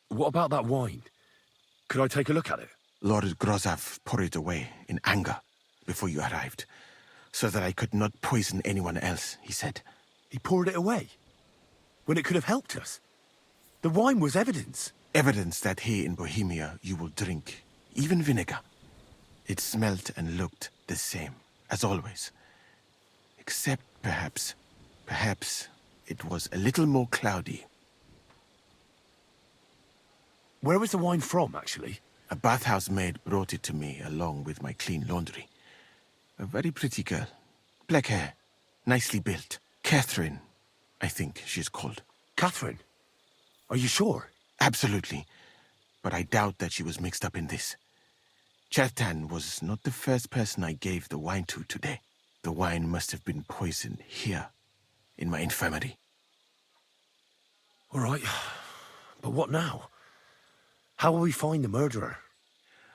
What about that wine? Could I take a look at it? Lord Grozav poured it away in anger before you arrived, so that I could not poison anyone else, he said. He poured it away? When it could have helped us? The wine was evidence. Evidence that here in Bohemia you will drink, even vinegar. It smelt and looked the same, as always. Except perhaps it was a little more cloudy. Where was the wine from, actually? A bathhouse maid brought it to me along with my clean laundry. A very pretty girl. Black hair, nicely built. Catherine, I think she's called. Catherine? Are you sure? Absolutely. But I doubt that she was mixed up in this. Chertan was not the first person I gave the wine to today. The wine must have been poisoned here, in my infirmary. All right. But what now? How will we find the murderer?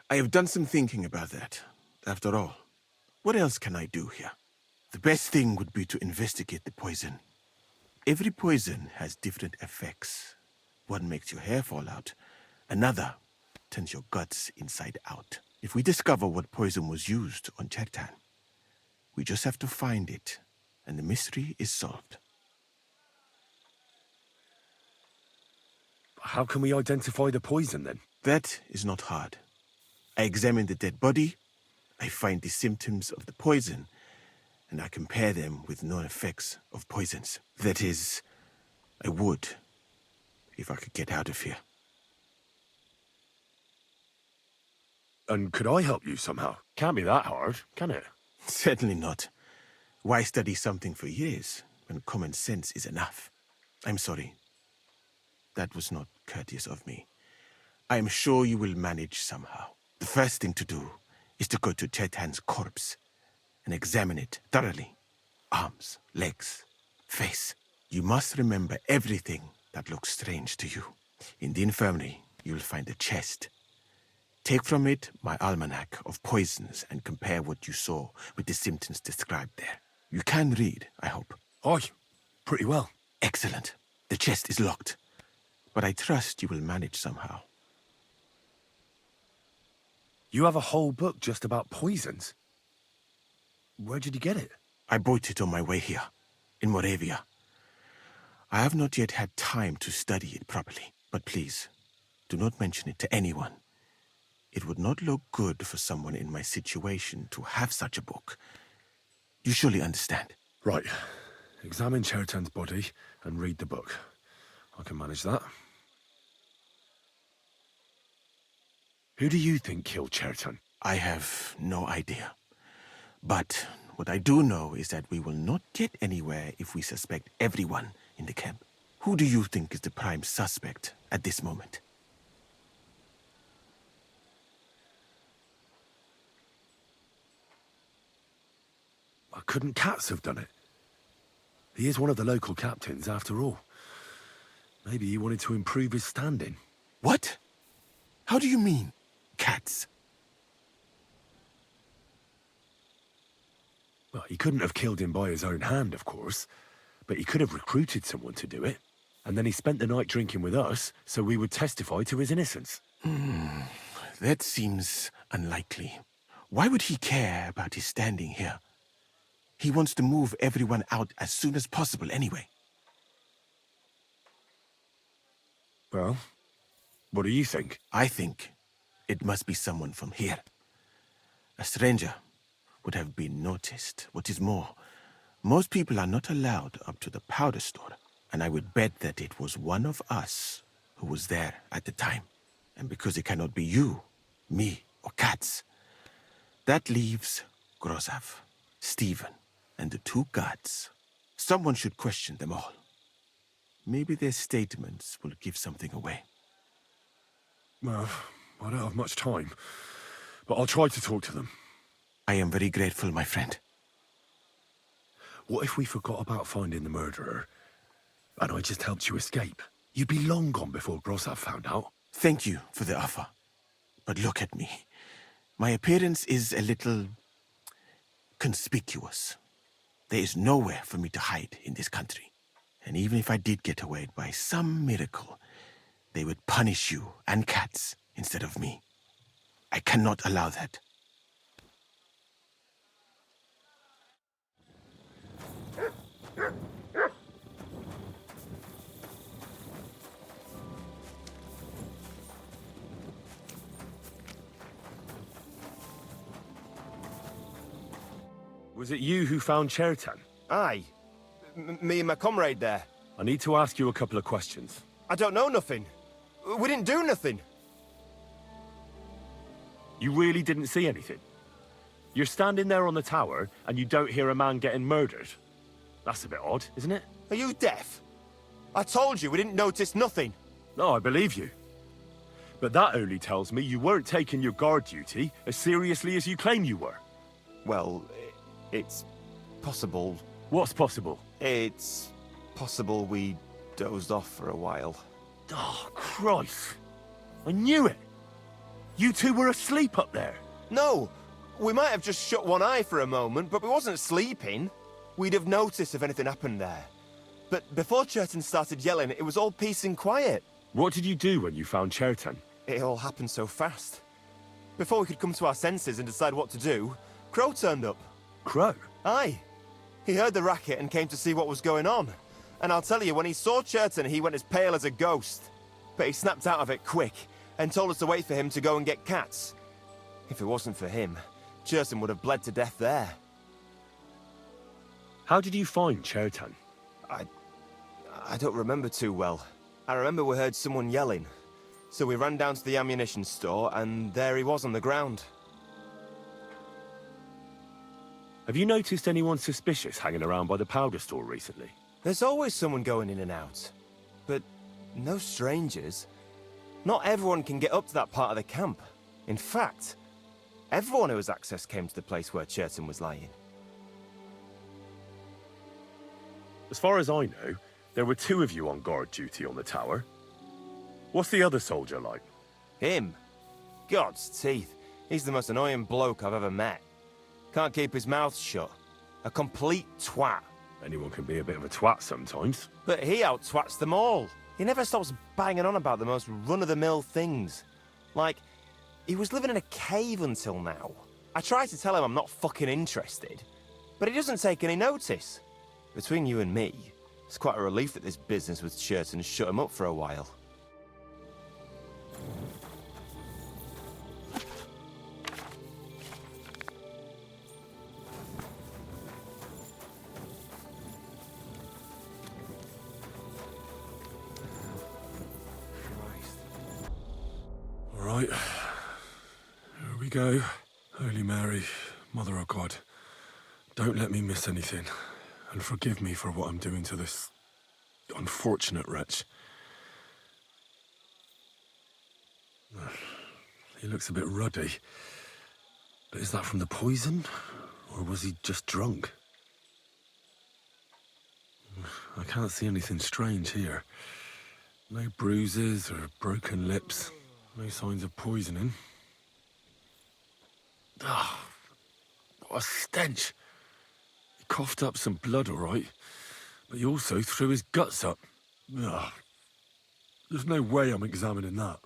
I have done some thinking about that. After all, what else can I do here? The best thing would be to investigate the poison. Every poison has different effects. One makes your hair fall out. Another turns your guts inside out. If we discover what poison was used on Chertan, we just have to find it, and the mystery is solved. How can we identify the poison, then? That is not hard. I examine the dead body, I find the symptoms of the poison, and I compare them with known effects of poisons. That is, I would, if I could get out of here. And could I help you somehow? Can't be that hard, can it? Certainly not. Why study something for years when common sense is enough? I'm sorry. That was not courteous of me. I am sure you will manage somehow. The first thing to do is to go to Chertan's corpse and examine it thoroughly. Arms, legs, face. You must remember everything that looks strange to you. In the infirmary, you will find a chest. Take from it my almanac of poisons and compare what you saw with the symptoms described there. You can read, I hope. Aye, pretty well. Excellent. The chest is locked, but I trust you will manage somehow. You have a whole book just about poisons? Where did you get it? I bought it on my way here, in Moravia. I have not yet had time to study it properly, but please, do not mention it to anyone. It would not look good for someone in my situation to have such a book. You surely understand. Right. Examine Cherton's body and read the book. I can manage that. Who do you think killed Cherton? I have no idea. But what I do know is that we will not get anywhere if we suspect everyone in the camp. Who do you think is the prime suspect at this moment? Couldn't Katz have done it? He is one of the local captains, after all. Maybe he wanted to improve his standing. What? How do you mean, Katz? Well, he couldn't have killed him by his own hand, of course. But he could have recruited someone to do it. And then he spent the night drinking with us, so we would testify to his innocence. That seems unlikely. Why would he care about his standing here? He wants to move everyone out as soon as possible anyway. Well, what do you think? I think it must be someone from here. A stranger would have been noticed. What is more, most people are not allowed up to the powder store, and I would bet that it was one of us who was there at the time. And because it cannot be you, me, or Katz, that leaves Grozav, Stephen, and the two guards. Someone should question them all. Maybe their statements will give something away. Well, I don't have much time, but I'll try to talk to them. I am very grateful, my friend. What if we forgot about finding the murderer, and I just helped you escape? You'd be long gone before Grozav found out. Thank you for the offer. But look at me. My appearance is a little conspicuous. There is nowhere for me to hide in this country. And even if I did get away by some miracle, they would punish you and Katz instead of me. I cannot allow that. Was it you who found Cherton? Aye. Me and my comrade there. I need to ask you a couple of questions. I don't know nothing. We didn't do nothing. You really didn't see anything? You're standing there on the tower, and you don't hear a man getting murdered? That's a bit odd, isn't it? Are you deaf? I told you we didn't notice nothing. No, I believe you. But that only tells me you weren't taking your guard duty as seriously as you claim you were. Well, it's possible. What's possible? It's possible we dozed off for a while. Oh, Christ. I knew it. You two were asleep up there. No, we might have just shut one eye for a moment, but we wasn't sleeping. We'd have noticed if anything happened there. But before Cherton started yelling, it was all peace and quiet. What did you do when you found Cherton? It all happened so fast. Before we could come to our senses and decide what to do, Crow turned up. Crow? Aye. He heard the racket and came to see what was going on. And I'll tell you, when he saw Cherton, he went as pale as a ghost. But he snapped out of it quick and told us to wait for him to go and get Katz. If it wasn't for him, Cherton would have bled to death there. How did you find Cherton? I don't remember too well. I remember we heard someone yelling. So we ran down to the ammunition store, and there he was on the ground. Have you noticed anyone suspicious hanging around by the powder store recently? There's always someone going in and out. But no strangers. Not everyone can get up to that part of the camp. In fact, everyone who has access came to the place where Cherton was lying. As far as I know, there were two of you on guard duty on the tower. What's the other soldier like? Him? God's teeth. He's the most annoying bloke I've ever met. Can't keep his mouth shut. A complete twat. Anyone can be a bit of a twat sometimes. But he out-twats them all. He never stops banging on about the most run-of-the-mill things. Like, he was living in a cave until now. I try to tell him I'm not fucking interested, but he doesn't take any notice. Between you and me, it's quite a relief that this business with Cherton shut him up for a while. Right. Here we go. Holy Mary, Mother of God, don't let me miss anything, and forgive me for what I'm doing to this unfortunate wretch. He looks a bit ruddy. But is that from the poison? Or was he just drunk? I can't see anything strange here. No bruises or broken lips. No signs of poisoning. Ah, what a stench. He coughed up some blood, all right. But he also threw his guts up. Ugh. There's no way I'm examining that.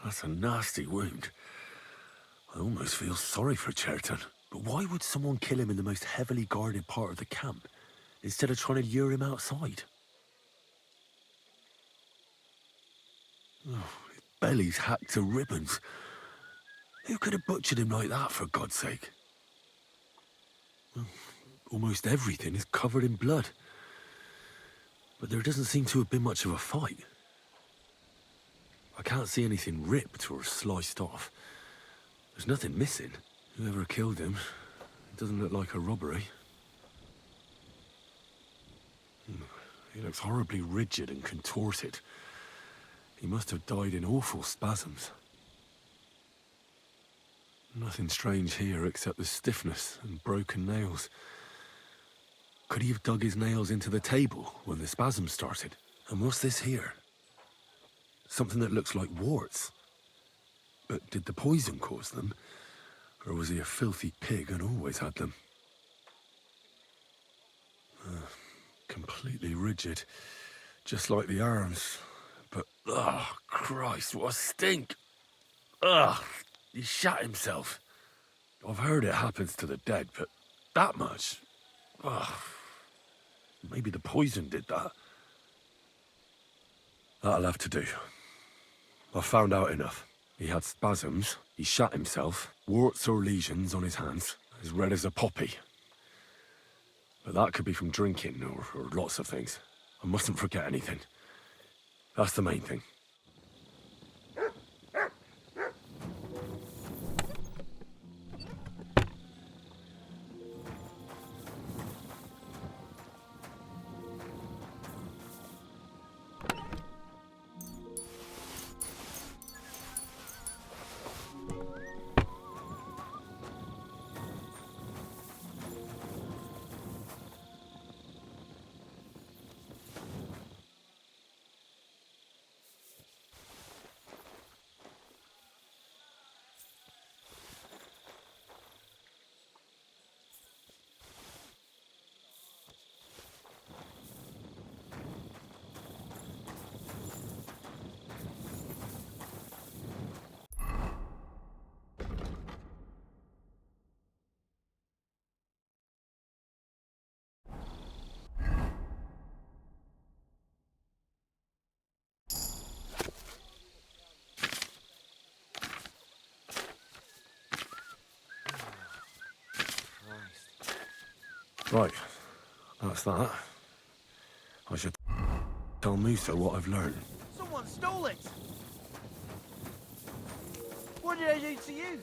That's a nasty wound. I almost feel sorry for Cherton. But why would someone kill him in the most heavily guarded part of the camp, instead of trying to lure him outside? Oh, his belly's hacked to ribbons. Who could have butchered him like that, for God's sake? Well, almost everything is covered in blood. But there doesn't seem to have been much of a fight. I can't see anything ripped or sliced off. There's nothing missing. Whoever killed him, it doesn't look like a robbery. He looks horribly rigid and contorted. He must have died in awful spasms. Nothing strange here except the stiffness and broken nails. Could he have dug his nails into the table when the spasms started? And what's this here? Something that looks like warts. But did the poison cause them? Or was he a filthy pig and always had them? Completely rigid. Just like the arms. But, oh, Christ, what a stink! Ugh, he shat himself. I've heard it happens to the dead, but that much? Ugh. Maybe the poison did that. That'll have to do. I've found out enough. He had spasms, he shat himself, warts or lesions on his hands, as red as a poppy. But that could be from drinking or lots of things. I mustn't forget anything. That's the main thing. Right, that's that. I should tell Musa what I've learned. Someone stole it! What did I do to you?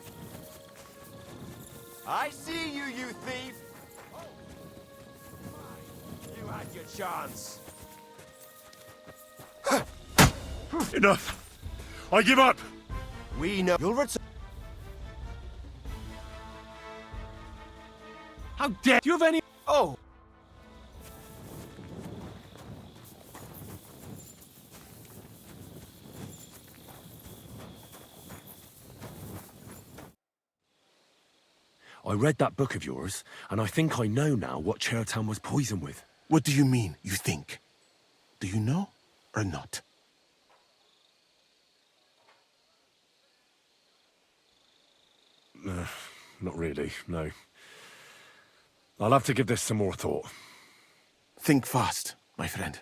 I see you, you thief! You had your chance. Enough! I give up! We know you'll return. How dare you have any... Oh! I read that book of yours, and I think I know now what Chertan was poisoned with. What do you mean, you think? Do you know or not? Not really, no. I'll have to give this some more thought. Think fast, my friend.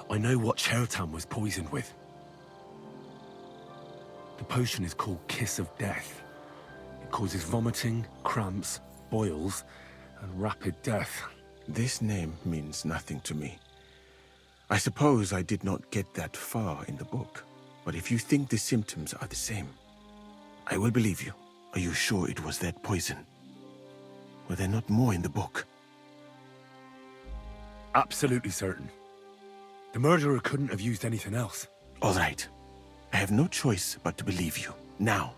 I know what Chertan was poisoned with. potion is called Kiss of Death. It causes vomiting, cramps, boils, and rapid death. This name means nothing to me. I suppose I did not get that far in the book. But if you think the symptoms are the same, I will believe you. Are you sure it was that poison? Were there not more in the book? Absolutely certain. The murderer couldn't have used anything else. All right. I have no choice but to believe you. Now,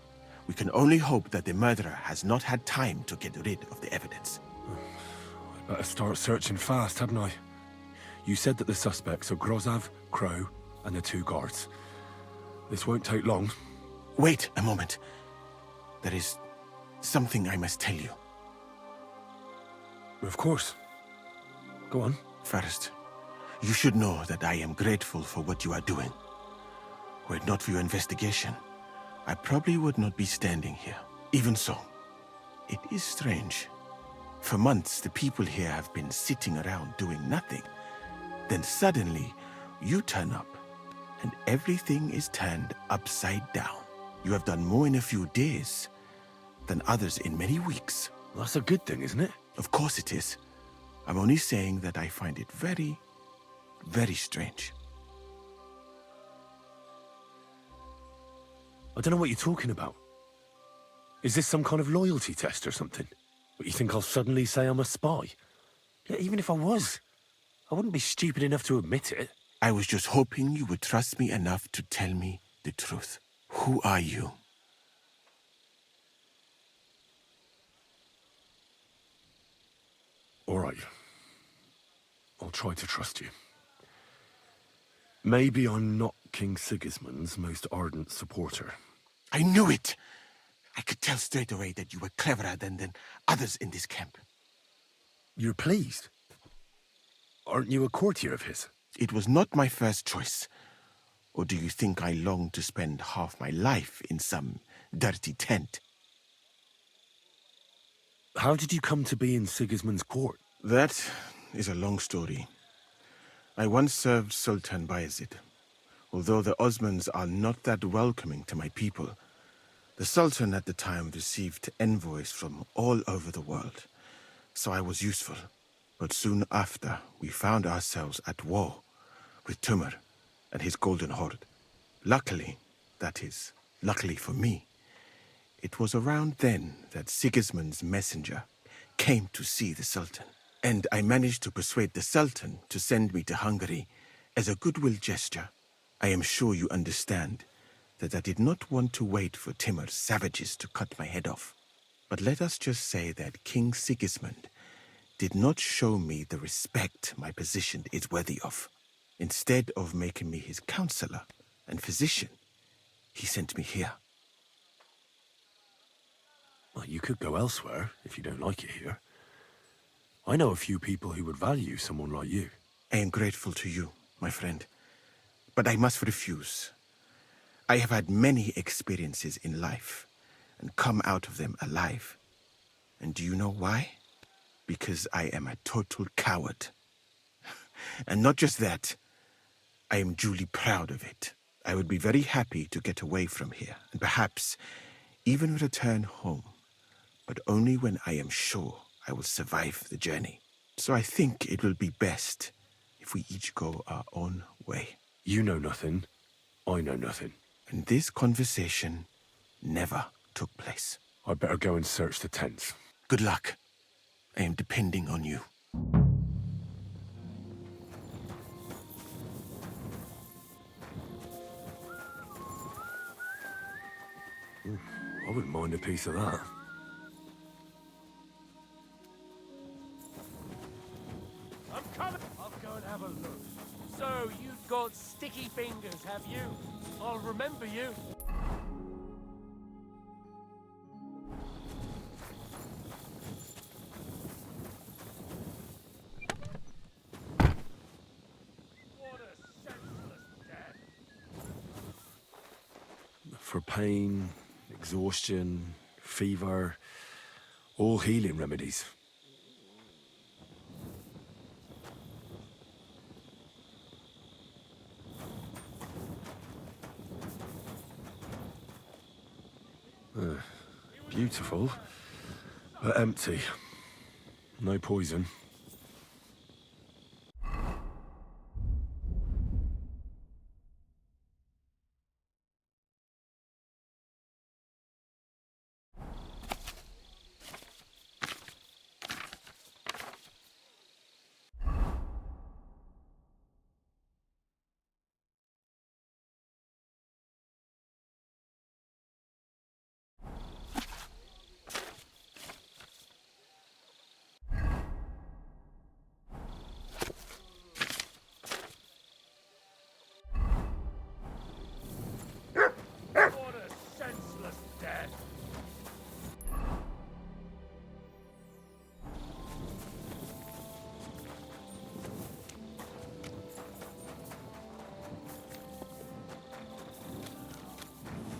we can only hope that the murderer has not had time to get rid of the evidence. I better start searching fast, hadn't I? You said that the suspects are Grozav, Crow, and the 2 guards. This won't take long. Wait a moment. There is something I must tell you. Of course. Go on. First, you should know that I am grateful for what you are doing. Were it not for your investigation, I probably would not be standing here. Even so, it is strange. For months, the people here have been sitting around doing nothing. Then suddenly, you turn up, and everything is turned upside down. You have done more in a few days than others in many weeks. That's a good thing, isn't it? Of course it is. I'm only saying that I find it very, very strange. I don't know what you're talking about. Is this some kind of loyalty test or something? But you think I'll suddenly say I'm a spy? Yeah, even if I was, I wouldn't be stupid enough to admit it. I was just hoping you would trust me enough to tell me the truth. Who are you? All right. I'll try to trust you. Maybe I'm not King Sigismund's most ardent supporter. I knew it! I could tell straight away that you were cleverer than others in this camp. You're pleased? Aren't you a courtier of his? It was not my first choice. Or do you think I long to spend half my life in some dirty tent? How did you come to be in Sigismund's court? That is a long story. I once served Sultan Bayezid. Although the Osmans are not that welcoming to my people, the Sultan at the time received envoys from all over the world, so I was useful. But soon after, we found ourselves at war with Timur and his Golden Horde. Luckily, that is, luckily for me, it was around then that Sigismund's messenger came to see the Sultan. And I managed to persuade the Sultan to send me to Hungary as a goodwill gesture. I am sure you understand that I did not want to wait for Timur's savages to cut my head off. But let us just say that King Sigismund did not show me the respect my position is worthy of. Instead of making me his counselor and physician, he sent me here. Well, you could go elsewhere if you don't like it here. I know a few people who would value someone like you. I am grateful to you, my friend. But I must refuse. I have had many experiences in life and come out of them alive. And do you know why? Because I am a total coward. And not just that, I am duly proud of it. I would be very happy to get away from here and perhaps even return home, but only when I am sure I will survive the journey. So I think it will be best if we each go our own way. You know nothing. I know nothing. And this conversation never took place. I better go and search the tents. Good luck. I am depending on you. I wouldn't mind a piece of that. I'm coming! I'll go and have a look. So, you've got sticky fingers, have you? I'll remember you. What a senseless death. For pain, exhaustion, fever, all healing remedies. Beautiful, but empty. No poison. What a senseless death!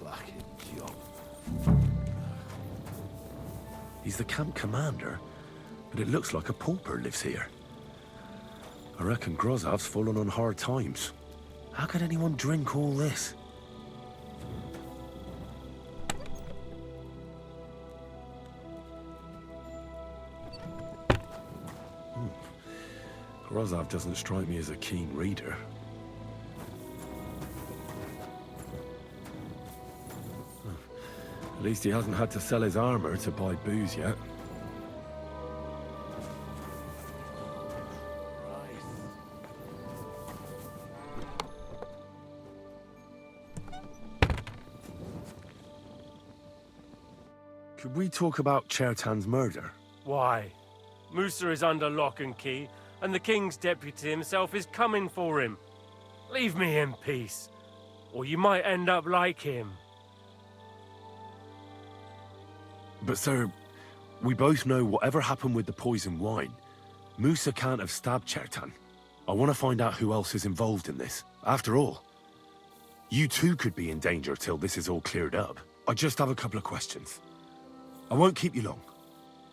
Fucking job. He's the camp commander, but it looks like a pauper lives here. I reckon Grozov's fallen on hard times. How could anyone drink all this? Grozov doesn't strike me as a keen reader. At least he hasn't had to sell his armor to buy booze yet. Could we talk about Chertan's murder? Why? Musa is under lock and key, and the king's deputy himself is coming for him. Leave me in peace, or you might end up like him. But sir, we both know whatever happened with the poison wine, Musa can't have stabbed Chertan. I want to find out who else is involved in this. After all, you too could be in danger till this is all cleared up. I just have a couple of questions. I won't keep you long.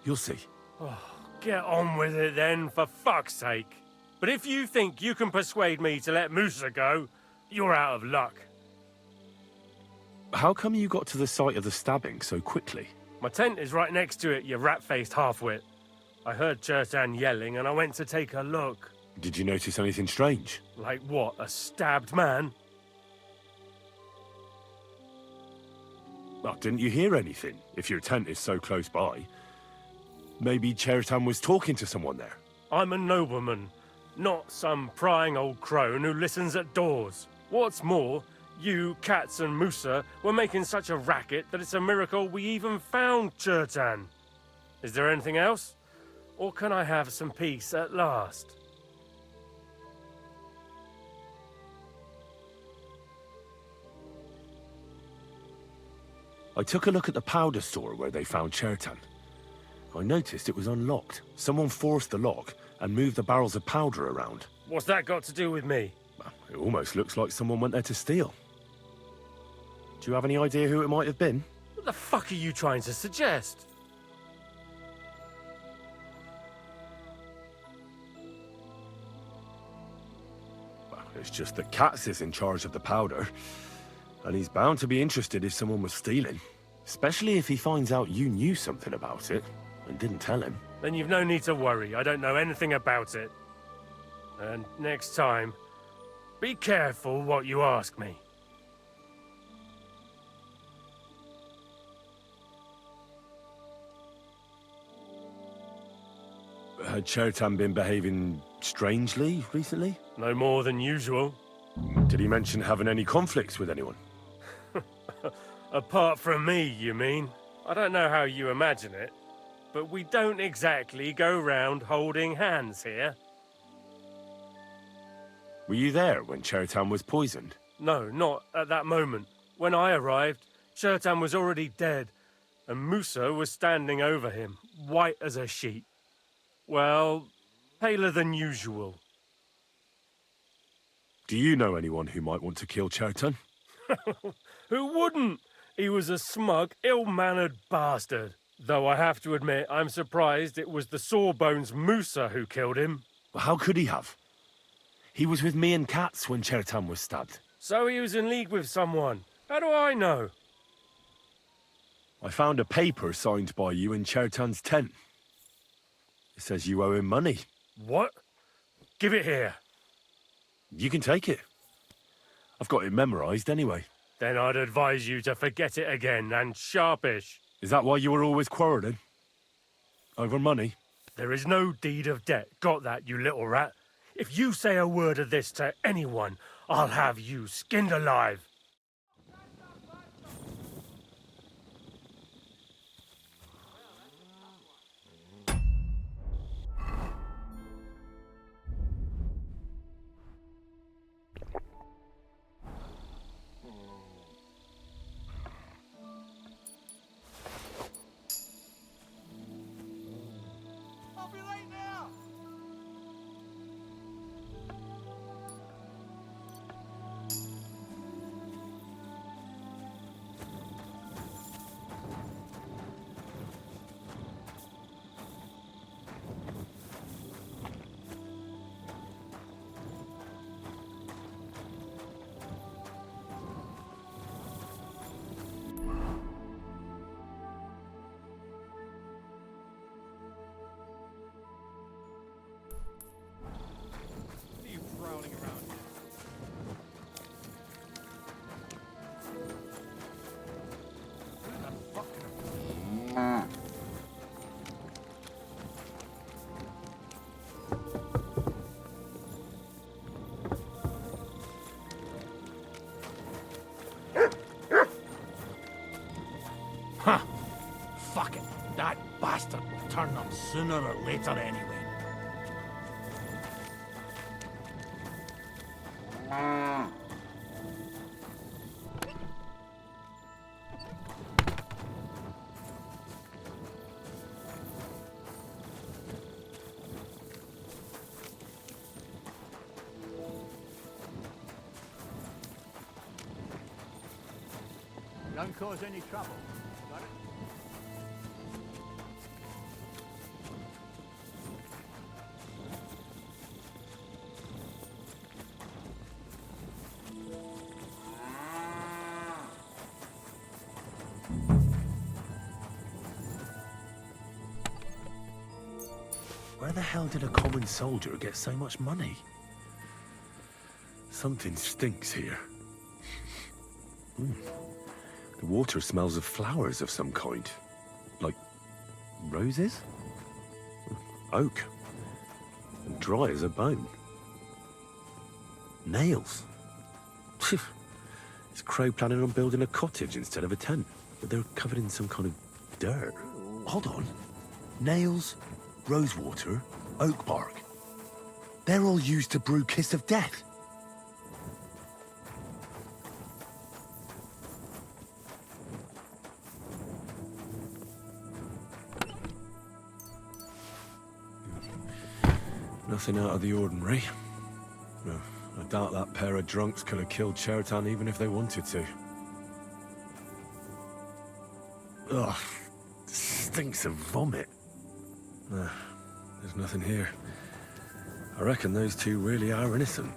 You'll see. Oh, get on with it then, for fuck's sake. But if you think you can persuade me to let Musa go, you're out of luck. How come you got to the site of the stabbing so quickly? My tent is right next to it, you rat-faced half-wit. I heard Chertan yelling and I went to take a look. Did you notice anything strange? Like what, a stabbed man? Well, didn't you hear anything, if your tent is so close by? Maybe Chertan was talking to someone there. I'm a nobleman, not some prying old crone who listens at doors. What's more, you, Katz and Musa were making such a racket that it's a miracle we even found Chertan. Is there anything else? Or can I have some peace at last? I took a look at the powder store where they found Chertan. I noticed it was unlocked. Someone forced the lock and moved the barrels of powder around. What's that got to do with me? It almost looks like someone went there to steal. Do you have any idea who it might have been? What the fuck are you trying to suggest? Well, it's just that Katz is in charge of the powder. And he's bound to be interested if someone was stealing. Especially if he finds out you knew something about it and didn't tell him. Then you've no need to worry. I don't know anything about it. And next time, be careful what you ask me. Had Chertan been behaving strangely recently? No more than usual. Did he mention having any conflicts with anyone? Apart from me, you mean? I don't know how you imagine it, but we don't exactly go round holding hands here. Were you there when Chertan was poisoned? No, not at that moment. When I arrived, Chertan was already dead, and Musa was standing over him, white as a sheet. Well, paler than usual. Do you know anyone who might want to kill Chertan? Who wouldn't? He was a smug, ill-mannered bastard. Though I have to admit, I'm surprised it was the Sawbones Musa who killed him. Well, how could he have? He was with me and Katz when Chertan was stabbed. So he was in league with someone. How do I know? I found a paper signed by you in Chertan's tent. It says you owe him money. What? Give it here. You can take it. I've got it memorized anyway. Then I'd advise you to forget it again, and sharpish. Is that why you were always quarrelling? Over money? There is no deed of debt. Got that, you little rat? If you say a word of this to anyone, I'll have you skinned alive. Huh. Fuck it. That bastard will turn up sooner or later anyway. Don't cause any trouble. Got it? Where the hell did a common soldier get so much money? Something stinks here. The water smells of flowers of some kind. Like roses? Oak. And dry as a bone. Nails. Is Crow planning on building a cottage instead of a tent? But they're covered in some kind of dirt. Hold on. Nails, rosewater, oak bark. They're all used to brew Kiss of Death. Nothing out of the ordinary. No, I doubt that pair of drunks could have killed Chertan even if they wanted to. Ugh, stinks of vomit. There's nothing here. I reckon those two really are innocent.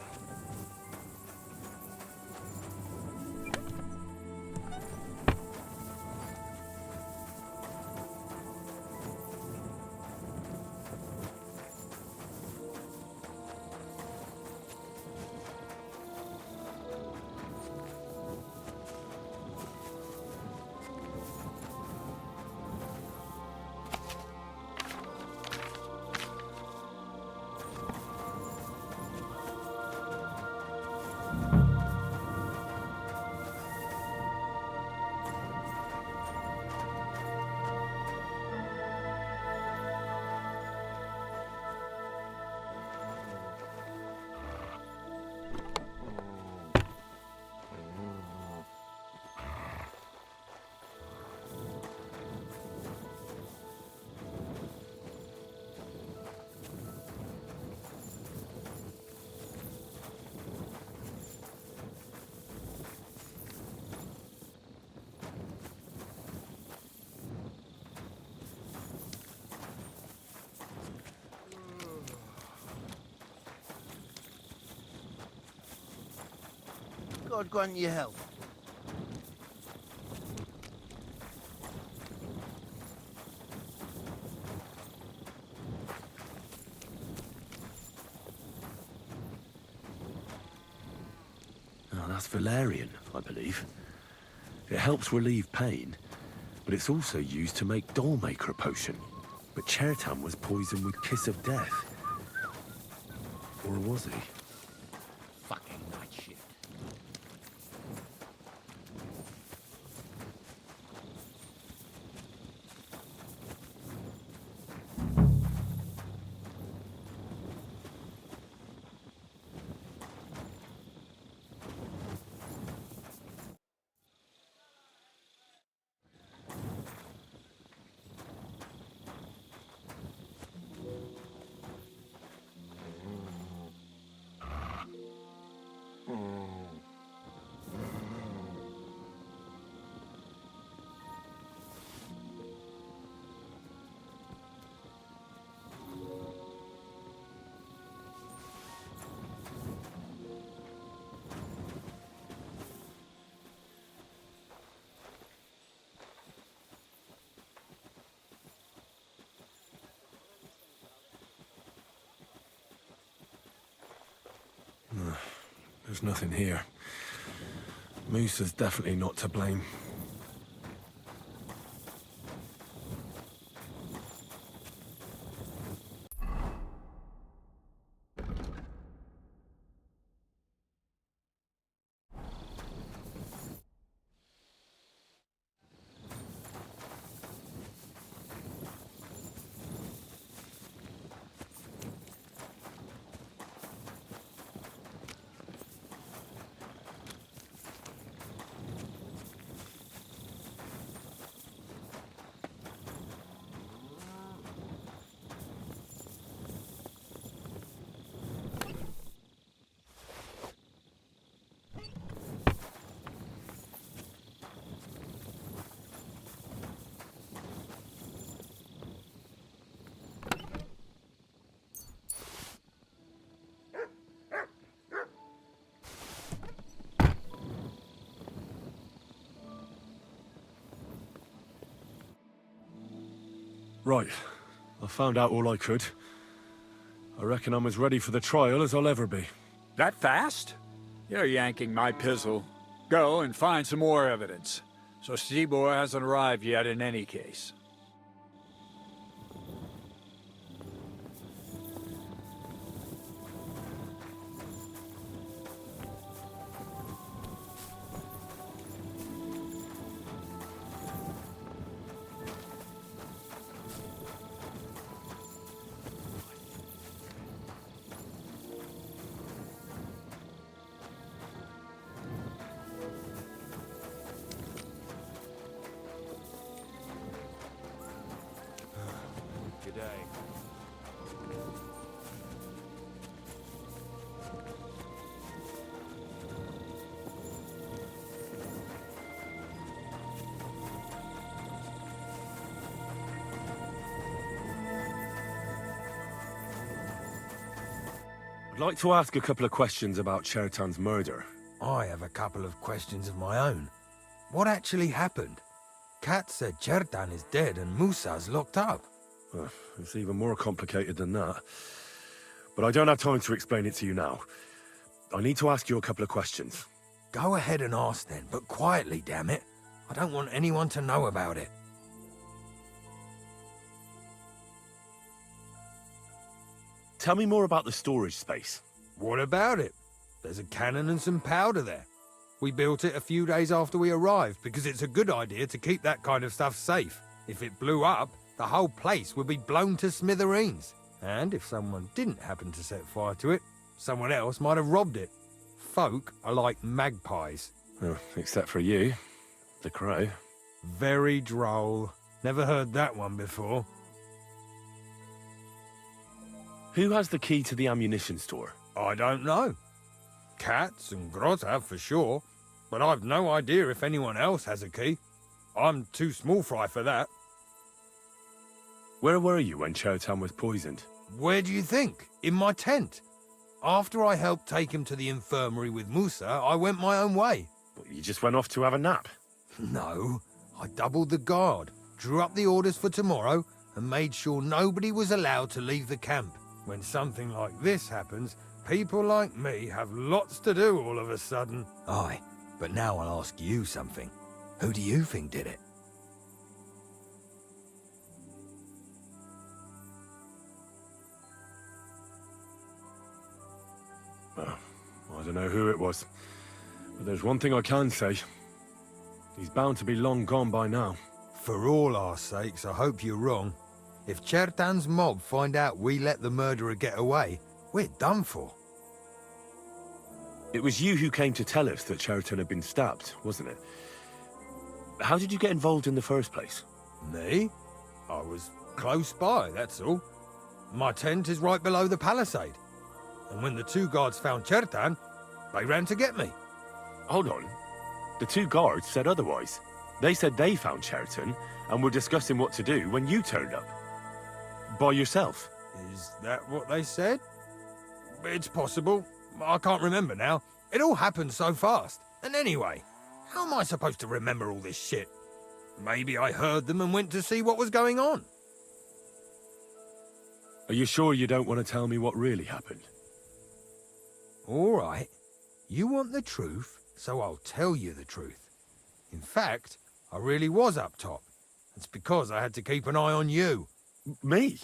God grant you help. That's valerian, I believe. It helps relieve pain, but it's also used to make Dollmaker potion. But Chertan was poisoned with Kiss of Death. Or was he? Fucking night shift. There's nothing here. Moosa's definitely not to blame. Right. I found out all I could. I reckon I'm as ready for the trial as I'll ever be. That fast? You're yanking my pizzle. Go and find some more evidence. So Stibor hasn't arrived yet in any case. I'd like to ask a couple of questions about Chertan's murder. I have a couple of questions of my own. What actually happened? Kat said Chertan is dead and Musa's locked up. It's even more complicated than that. But I don't have time to explain it to you now. I need to ask you a couple of questions. Go ahead and ask then, but quietly, damn it. I don't want anyone to know about it. Tell me more about the storage space. What about it? There's a cannon and some powder there. We built it a few days after we arrived because it's a good idea to keep that kind of stuff safe. If it blew up, the whole place would be blown to smithereens. And if someone didn't happen to set fire to it, someone else might have robbed it. Folk are like magpies. Oh, except for you, the crow. Very droll. Never heard that one before. Who has the key to the ammunition store? I don't know. Cats and Groz have for sure, but I've no idea if anyone else has a key. I'm too small fry for that. Where were you when Chertan was poisoned? Where do you think? In my tent. After I helped take him to the infirmary with Musa, I went my own way. But you just went off to have a nap? No, I doubled the guard, drew up the orders for tomorrow, and made sure nobody was allowed to leave the camp. When something like this happens, People like me have lots to do all of a sudden. Aye, but now I'll ask you something. Who do you think did it? Well, I don't know who it was. But there's one thing I can say. He's bound to be long gone by now. For all our sakes, I hope you're wrong. If Chertan's mob find out we let the murderer get away, we're done for. It was you who came to tell us that Chertan had been stabbed, wasn't it? How did you get involved in the first place? Me? I was close by, that's all. My tent is right below the palisade. And when the two guards found Chertan, they ran to get me. Hold on. The two guards said otherwise. They said they found Chertan and were discussing what to do when you turned up. By yourself. Is that what they said? It's possible. I can't remember now. It all happened so fast. And anyway, how am I supposed to remember all this shit? Maybe I heard them and went to see what was going on. Are you sure you don't want to tell me what really happened? All right. You want the truth, so I'll tell you the truth. In fact, I really was up top. It's because I had to keep an eye on you. Me?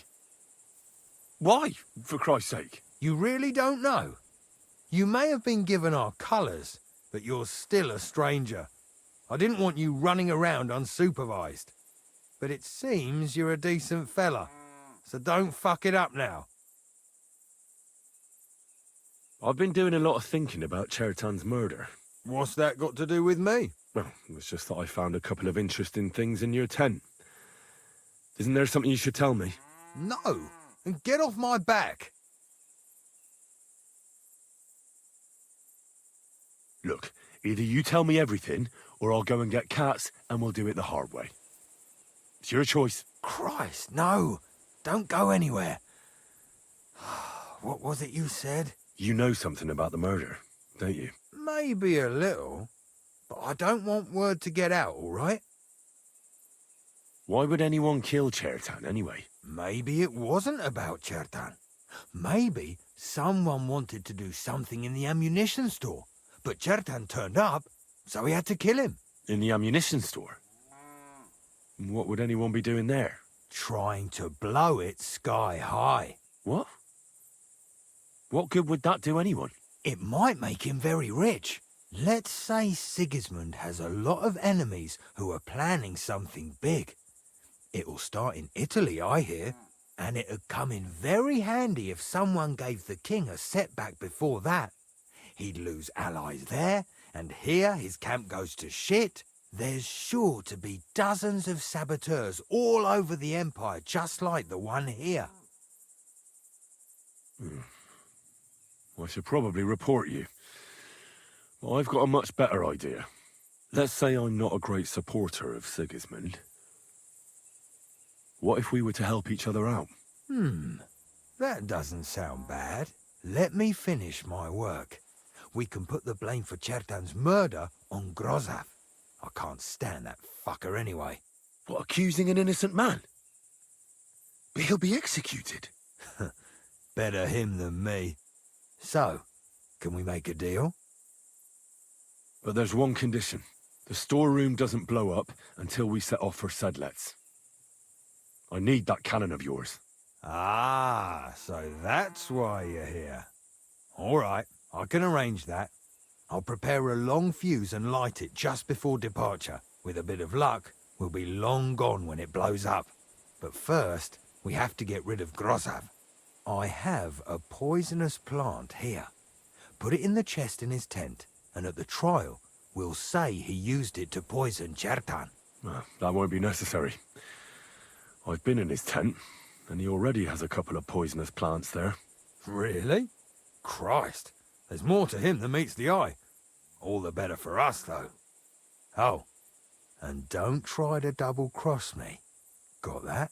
Why, for Christ's sake? You really don't know? You may have been given our colours, but you're still a stranger. I didn't want you running around unsupervised. But it seems you're a decent fella, so don't fuck it up now. I've been doing a lot of thinking about Chertan's murder. What's that got to do with me? Well, it was just that I found a couple of interesting things in your tent. Isn't there something you should tell me? No, and get off my back. Look, either you tell me everything, or I'll go and get Cats, and we'll do it the hard way. It's your choice. Christ, no. Don't go anywhere. What was it you said? You know something about the murder, don't you? Maybe a little, but I don't want word to get out, all right? Why would anyone kill Chertan, anyway? Maybe it wasn't about Chertan. Maybe someone wanted to do something in the ammunition store, but Chertan turned up, so he had to kill him. In the ammunition store? What would anyone be doing there? Trying to blow it sky high. What? What good would that do anyone? It might make him very rich. Let's say Sigismund has a lot of enemies who are planning something big. It'll start in Italy, I hear, and it'd come in very handy if someone gave the king a setback before that. He'd lose allies there, and here his camp goes to shit. There's sure to be dozens of saboteurs all over the Empire, just like the one here. I should probably report you. But I've got a much better idea. Let's say I'm not a great supporter of Sigismund. What if we were to help each other out? That doesn't sound bad. Let me finish my work. We can put the blame for Chertan's murder on Grozav. I can't stand that fucker anyway. What, accusing an innocent man? But he'll be executed. Better him than me. So, can we make a deal? But there's one condition. The storeroom doesn't blow up until we set off for Sedlets. I need that cannon of yours. Ah, so that's why you're here. All right, I can arrange that. I'll prepare a long fuse and light it just before departure. With a bit of luck, we'll be long gone when it blows up. But first, we have to get rid of Grozav. I have a poisonous plant here. Put it in the chest in his tent, and at the trial, we'll say he used it to poison Chertan. That won't be necessary. I've been in his tent, and he already has a couple of poisonous plants there. Really? Christ, there's more to him than meets the eye. All the better for us, though. Oh, and don't try to double-cross me. Got that?